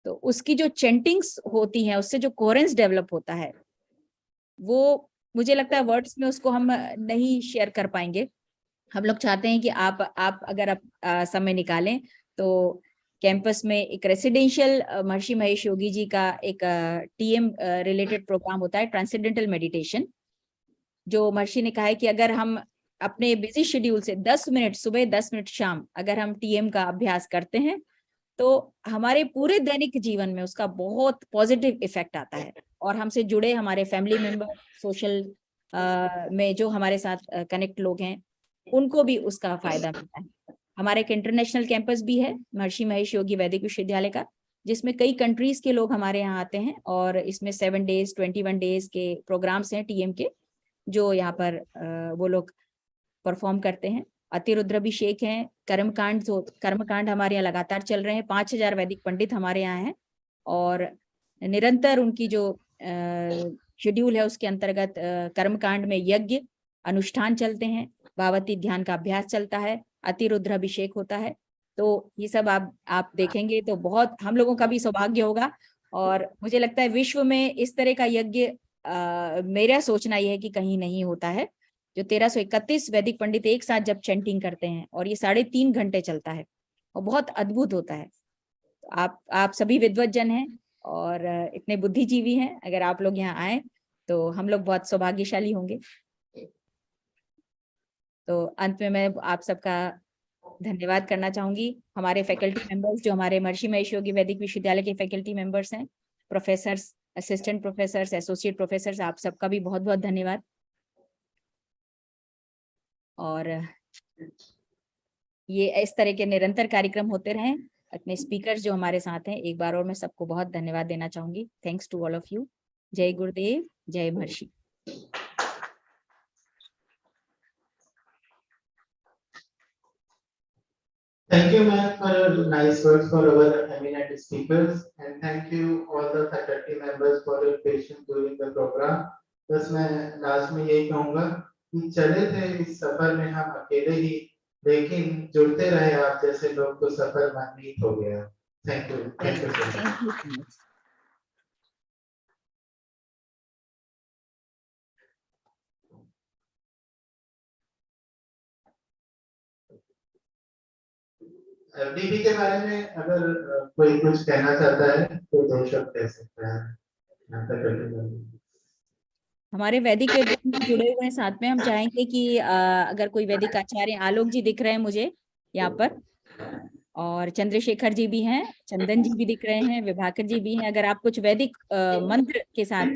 S8: तो उसकी जो चेंटिंग्स होती हैं, उससे जो कोरेंस डेवलप होता है, वो मुझे लगता है वर्ड्स में उसको हम नहीं शेयर कर पाएंगे। हम लोग चाहते हैं कि आप अगर समय निकालें तो कैंपस में एक रेसिडेंशियल महर्षि महेश योगी जी का एक टीएम रिलेटेड प्रोग्राम होता है, ट्रांसेंडेंटल मेडिटेशन, जो महर्षि ने कहा है कि अगर हम अपने बिजी शेड्यूल से 10 मिनट सुबह 10 मिनट शाम अगर हम टीएम का अभ्यास करते हैं तो हमारे पूरे दैनिक जीवन में उसका बहुत पॉजिटिव इफेक्ट आता है। और हमसे जुड़े हमारे फैमिली मेंबर, सोशल में जो हमारे साथ कनेक्ट लोग हैं, उनको भी उसका फायदा मिलता है। हमारे एक इंटरनेशनल कैंपस भी है महर्षि महेश योगी वैदिक विश्वविद्यालय का, जिसमें कई कंट्रीज के लोग हमारे यहाँ आते हैं, और इसमें 7 डेज 21 डेज के प्रोग्राम्स हैं टीएम के, जो यहाँ पर वो लोग परफॉर्म करते हैं। अतिरुद्राभिषेक हैं, कर्मकांड हमारे यहाँ लगातार चल रहे हैं। 5000 वैदिक पंडित हमारे यहाँ हैं और निरंतर उनकी जो शेड्यूल है उसके अंतर्गत कर्मकांड में यज्ञ अनुष्ठान चलते हैं, भागवती ध्यान का अभ्यास चलता है, अतिरुद्राभिषेक होता है। तो ये सब आप देखेंगे तो बहुत हम लोगों का भी सौभाग्य होगा। और मुझे लगता है विश्व में इस तरह का यज्ञ मेरा सोचना यह है कि कहीं नहीं होता है, जो 1331 वैदिक पंडित एक साथ जब चैंटिंग करते हैं और ये 3.5 घंटे चलता है और बहुत अद्भुत होता है। आप सभी विद्वत जन हैं और इतने बुद्धिजीवी हैं, अगर आप लोग यहाँ आए तो हम लोग बहुत सौभाग्यशाली होंगे। तो अंत में मैं आप सबका धन्यवाद करना चाहूंगी। हमारे फैकल्टी मेंबर्स जो हमारे महर्षि महेश योगी वैदिक विश्वविद्यालय के फैकल्टी मेंबर्स हैं, professors, assistant professors, associate professors, आप सबका भी बहुत बहुत धन्यवाद। और ये इस तरह के निरंतर कार्यक्रम होते रहें। अपने स्पीकर्स जो हमारे साथ हैं, एक बार और मैं सबको बहुत धन्यवाद देना चाहूंगी। Thanks to all of you. जय गुरुदेव, जय महर्षि।
S1: Thank you, ma'am, for your nice words for our eminent speakers, and thank you all the faculty members for your patience during the program. बस मैं लास्ट में यही कहूँगा कि चले थे इस सफर में हम अकेले ही, लेकिन जुड़ते रहे आप जैसे लोग तो सफर मनमीत हो गया। Thank you, thank you so much. FDP के बारे में अगर कोई कुछ कहना चाहता है तो 2 शब्द कह सकता है।
S8: हमारे वैदिक विद्वान जुड़े हुए हैं साथ में। हम चाहेंगे कि अगर कोई वैदिक आचार्य, आलोक जी दिख रहे हैं मुझे यहाँ पर, और चंद्रशेखर जी भी हैं, चंदन जी भी दिख रहे हैं, विभाकर जी भी हैं। अगर आप कुछ वैदिक मंत्र के साथ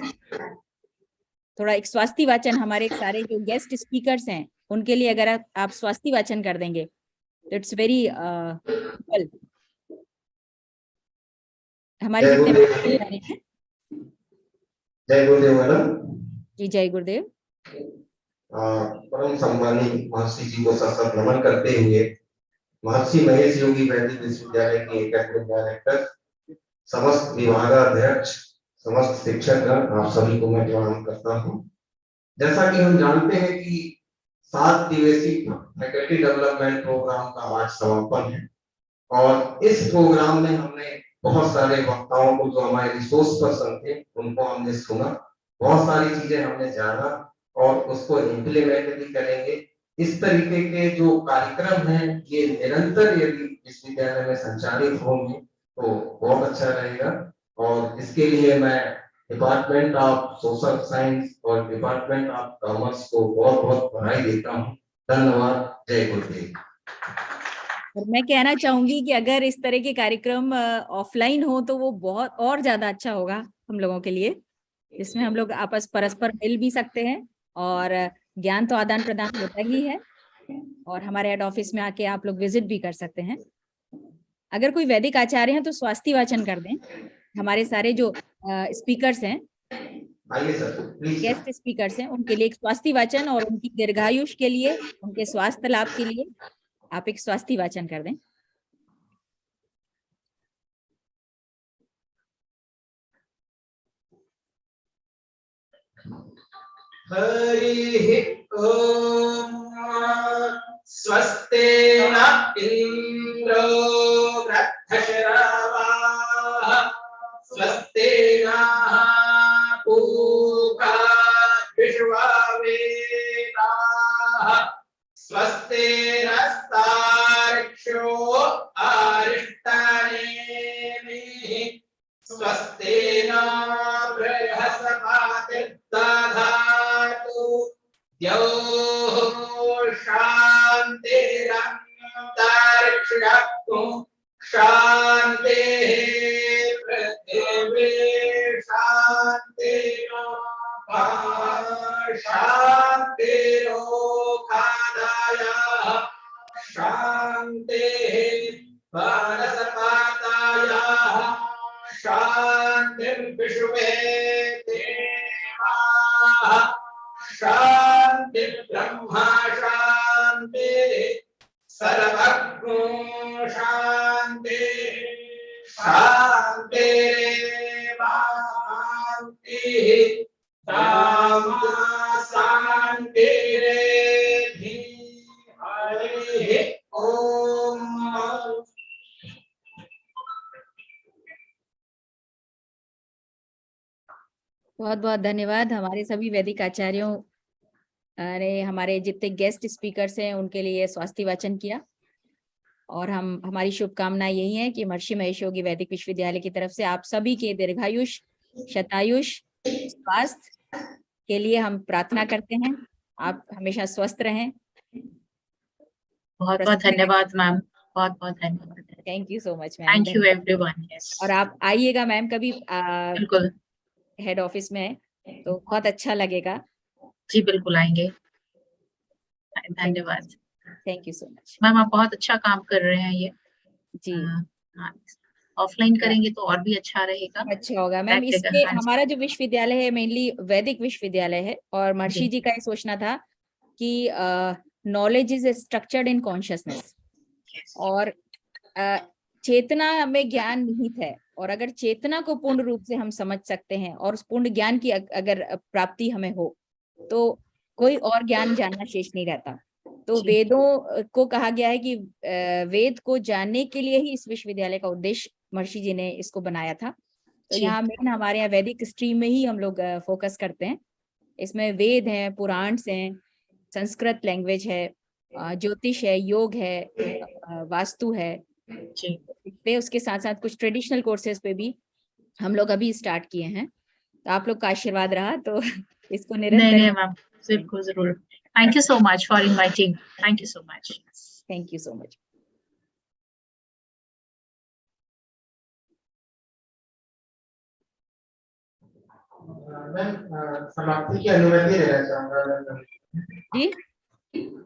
S8: थोड़ा एक स्वास्थ्य वाचन, हमारे सारे जो गेस्ट स्पीकर्स हैं उनके लिए अगर आप स्वास्थ्य वाचन कर देंगे तो इट्स वेरी वेल। हमारे जितने हैं।
S12: जय गुरुदेव मैडम
S8: जी, जय गुरुदेव।
S12: परम सम्मानित महर्षि जी को सशक्त नमन करते हुए महर्षि महेश योगी वैदिक विश्वविद्यालय के एकेडमिक डायरेक्टर, समस्त विभागाध्यक्ष, समस्त शिक्षकगण, आप सभी को मैं प्रणाम करता हूँ। जैसा कि हम जानते हैं कि 7 दिवसीय फैकल्टी डेवलपमेंट प्रोग्राम का आज समापन है और इस प्रोग्राम में हमने बहुत सारे वक्ताओं को, जो हमारे रिसोर्स पर्सन थे, उनको हमने सुना, बहुत सारी चीजें हमने जाना और उसको इम्प्लीमेंट भी करेंगे। इस तरीके के जो कार्यक्रम हैं ये निरंतर यदि विश्वविद्यालय में संचालित होंगे तो बहुत अच्छा रहेगा और इसके लिए मैं डिपार्टमेंट ऑफ सोशल साइंस और डिपार्टमेंट ऑफ कॉमर्स को बहुत बहुत बधाई देता हूँ। धन्यवाद। जय गुरुदेव।
S8: और मैं कहना चाहूंगी कि अगर इस तरह के कार्यक्रम ऑफलाइन हो तो वो बहुत और ज्यादा अच्छा होगा हम लोगों के लिए, जिसमें हम लोग आपस परस्पर मिल भी सकते हैं और ज्ञान तो आदान प्रदान होता ही है और हमारे हेड ऑफिस में आके आप लोग विजिट भी कर सकते हैं। अगर कोई वैदिक आचार्य हैं तो स्वास्थ्य वाचन कर दें। हमारे सारे जो स्पीकर्स हैं, गेस्ट स्पीकर्स हैं, उनके लिए एक स्वास्थ्य वाचन और उनकी दीर्घायुष के लिए, उनके स्वास्थ्य लाभ के लिए आप एक स्वास्थ्य वाचन कर दें।
S5: हरि ओम। स्वस्ते न इंद्रो वृद्धश्रवाः स्वस्ते नः पूषा विश्ववेदाः स्वस्ते नस्तार्क्ष्यो अरिष्टनेमिः स्वस्ते न बृहस्पतिर्दधातु द्यौः शान्तिरन्तरिक्षं शान्तिः पृथिवी शान्तिरोखादयः शान्तिः वनस्पतयः शान्तिर्विश्वे देवाः शान्तिर्ब्रह्म शान्तिः शांतिरेधि हरि ओम।
S8: बहुत बहुत धन्यवाद हमारे सभी वैदिक आचार्यों ने हमारे जितने गेस्ट स्पीकर्स हैं उनके लिए स्वास्थ्य वाचन किया। और हमारी शुभकामना यही है कि महर्षि महेश योगी वैदिक विश्वविद्यालय की तरफ से आप सभी के दीर्घायुष शतायुष स्वास्थ्य के लिए हम प्रार्थना करते हैं। आप हमेशा स्वस्थ रहें।
S3: बहुत बहुत धन्यवाद मैम, बहुत बहुत धन्यवाद।
S8: Thank you so much ma'am.
S3: Thank you everyone.
S8: और आप आइएगा मैम कभी
S3: बिल्कुल
S8: हेड ऑफिस में, तो बहुत अच्छा लगेगा।
S3: जी बिल्कुल आएंगे। धन्यवाद।
S8: Thank you so much
S3: ma'am, आप बहुत अच्छा काम कर रहे हैं ये
S8: जी।
S3: ऑफलाइन करेंगे तो और भी अच्छा रहेगा,
S8: अच्छा होगा मैम। इसके हमारा जो विश्वविद्यालय है मेनली वैदिक विश्वविद्यालय है और महर्षि जी का ये सोचना था कि knowledge is structured in consciousness, और चेतना में ज्ञान निहित है, और अगर चेतना को पूर्ण रूप से हम समझ सकते हैं और उस पूर्ण ज्ञान की अगर प्राप्ति हमें हो तो कोई और ज्ञान जानना शेष नहीं रहता। तो वेदों को कहा गया है कि वेद को जानने के लिए ही इस विश्वविद्यालय का उद्देश्य महर्षि जी ने इसको बनाया था। तो यहाँ मेन हमारे यहाँ वैदिक स्ट्रीम में ही हम लोग फोकस करते हैं। इसमें वेद हैं, पुराण्स हैं, संस्कृत लैंग्वेज है, ज्योतिष है, योग है, वास्तु है। उसके साथ साथ कुछ ट्रेडिशनल कोर्सेज पे भी हम लोग अभी स्टार्ट किए हैं। तो आप लोग का आशीर्वाद रहा तो इसको निरंतर।
S3: नहीं मैम, बिल्कुल जरूर। Thank you so much for inviting. Thank you so much.
S8: Thank you so much.
S1: Ma'am, समाप्ति की अनुमति लेना चाहूंगा
S8: जी।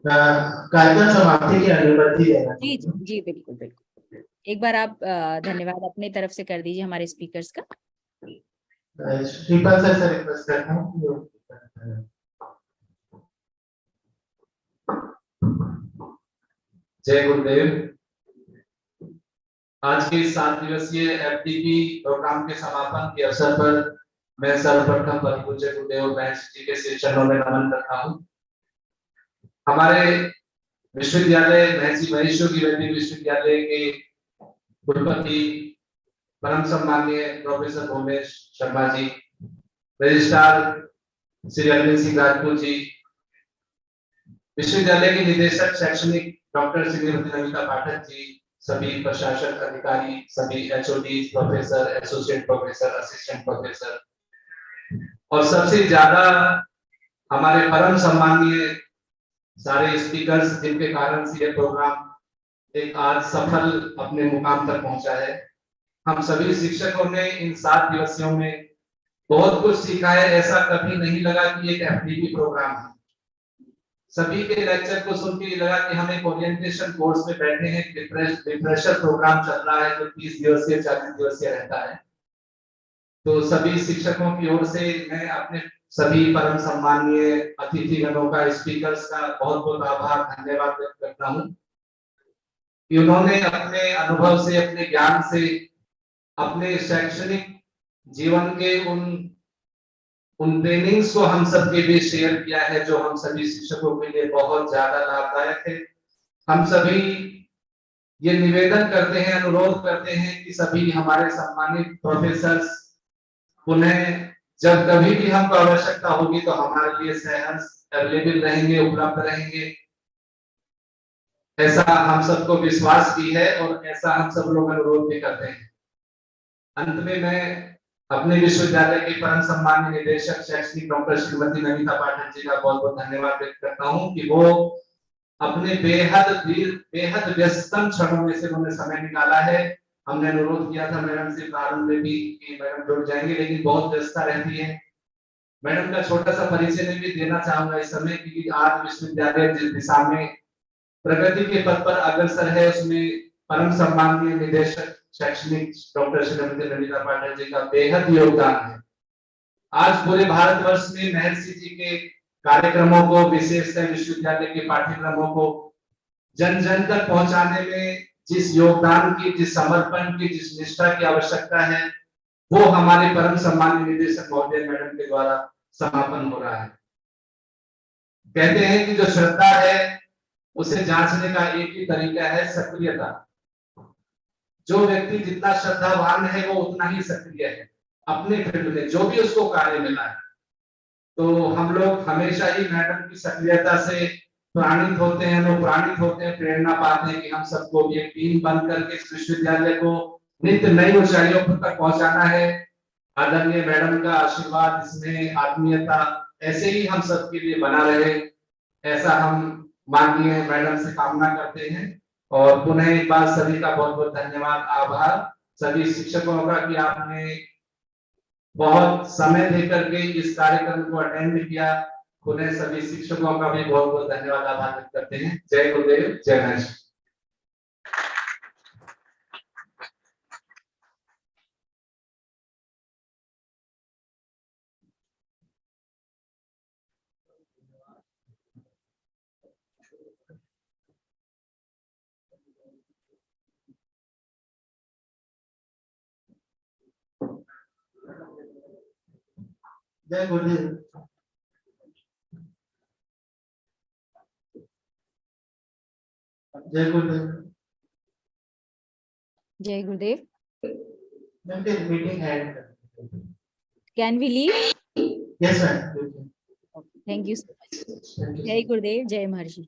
S1: कार्यक्रम समाप्ति की अनुमति लेना।
S8: जी जी बिल्कुल बिल्कुल। एक बार आप धन्यवाद अपनी तरफ से कर दीजिए हमारे स्पीकर्स का।
S1: श्रीपाल सर से रिक्वेस्ट करता हूँ।
S5: जय गुरुदेव। आज के 7 दिवसीय FDP प्रोग्राम के समापन के अवसर पर मैं सर्वप्रथम परम पूज्य गुरुदेव महर्षि जी के श्री चरणों में नमन करता हूँ। हमारे विश्वविद्यालय महर्षि महेश योगी वैदिक विश्वविद्यालय के कुलपति परम सम्माननीय प्रोफेसर भूमेश शर्मा जी, रजिस्ट्रार श्री अरविंद सिंह राजपूत जी, विश्वविद्यालय के निदेशक शैक्षणिक डॉक्टर श्रीमती नमिता पाठक जी, सभी प्रशासक अधिकारी, सभी HOD, professor, associate professor, assistant professor, और सबसे ज्यादा हमारे परम सम्माननीय सारे स्पीकर्स जिनके कारण से ये प्रोग्राम एक आज सफल अपने मुकाम तक पहुंचा है। हम सभी शिक्षकों ने इन 7 दिवसियों में बहुत कुछ सीखा है। ऐसा कभी नहीं लगा कि एक FDP प्रोग्राम है। सभी के लेक्चर को सुन के लगा कि हम एक ओरिएंटेशन कोर्स में बैठे हैं। रिफ्रेशर प्रोग्राम चल रहा है जो 30 दिवसीय 40 दिवसीय रहता है। तो सभी शिक्षकों की ओर से मैं अपने सभी परम सम्माननीय अतिथिगणों का, स्पीकर्स का बहुत बहुत आभार धन्यवाद व्यक्त करता हूँ कि उन्होंने अपने अनुभव से, अपने ज्ञान से, अपने शैक्षणिक जीवन के उन ट्रेनिंग्स को हम सबके बीच शेयर किया है जो हम सभी शिक्षकों के लिए बहुत ज्यादा लाभदायक है। हम सभी ये निवेदन करते हैं, अनुरोध करते हैं कि सभी हमारे सम्मानित प्रोफेसर्स पुनः जब कभी भी हमको आवश्यकता होगी तो हमारे लिए सहर्ष अवेलेबल रहेंगे, उपलब्ध रहेंगे। ऐसा हम सबको विश्वास भी है और ऐसा हम सब लोग अनुरोध भी करते हैं। अंत में मैं अपने विश्वविद्यालय के परम सम्माननीय निदेशक शैक्षणिक डॉक्टर श्रीमती नमिता पाठक जी का बहुत बहुत धन्यवाद व्यक्त करता हूँ कि वो अपने बेहद व्यस्तम क्षणों में से उन्होंने समय निकाला है। हमने अनुरोध किया था मैडम से प्रारंभ में भी कि मैडम जुड़ जाएंगे, लेकिन बहुत व्यस्तता रहती है। मैडम का छोटा सा परिचय मैं भी देना चाहूंगा इस समय, क्योंकि आज विश्वविद्यालय जिस दिशा में प्रगति के पथ पर अग्रसर है उसमें परम सम्माननीय निदेशक शैक्षणिक डॉक्टर श्रीमती नमिता पाठक जी का बेहद योगदान है। आज पूरे भारतवर्ष में महर्षि जी के कार्यक्रमों को, विशेषकर विश्वविद्यालय के पाठ्यक्रमों को जन जन तक पहुंचाने में जिस योगदान की, जिस समर्पण की, जिस निष्ठा की आवश्यकता है, वो हमारे परम सम्मानीय निदेशक महोदय मैडम के द्वारा समापन हो रहा है। कहते हैं कि जो श्रद्धा है उसे जांचने का एक ही तरीका है सक्रियता। जो व्यक्ति जितना श्रद्धावान है वो उतना ही सक्रिय है अपने फील्ड में, जो भी उसको कार्य मिला है। तो हम लोग हमेशा ही मैडम की सक्रियता से प्राणित होते हैं, अनुप्राणित होते हैं, प्रेरणा पाते हैं कि हम सबको एक टीम बन करके इस विश्वविद्यालय को नित्य नई ऊंचाइयों तक पहुंचाना है। आदरणीय मैडम का आशीर्वाद, इसमें आत्मीयता ऐसे ही हम सबके लिए बना रहे, ऐसा हम माननीय मैडम से कामना करते हैं। और पुनः एक बार सभी का बहुत बहुत धन्यवाद, आभार सभी शिक्षकों का कि आपने बहुत समय देकर के इस कार्यक्रम को अटेंड किया। पुनः सभी शिक्षकों का भी बहुत बहुत धन्यवाद, आभार व्यक्त करते हैं। जय गुरुदेव, जय महर्षि।
S1: जय गुरुदेव। जय गुरुदेव।
S8: Jai Gurudev.
S1: Meeting end.
S8: Can we leave?
S1: Yes, ma'am.
S8: Thank you so much.
S1: Thank you.
S8: Jai Gurudev, Jai Maharshi.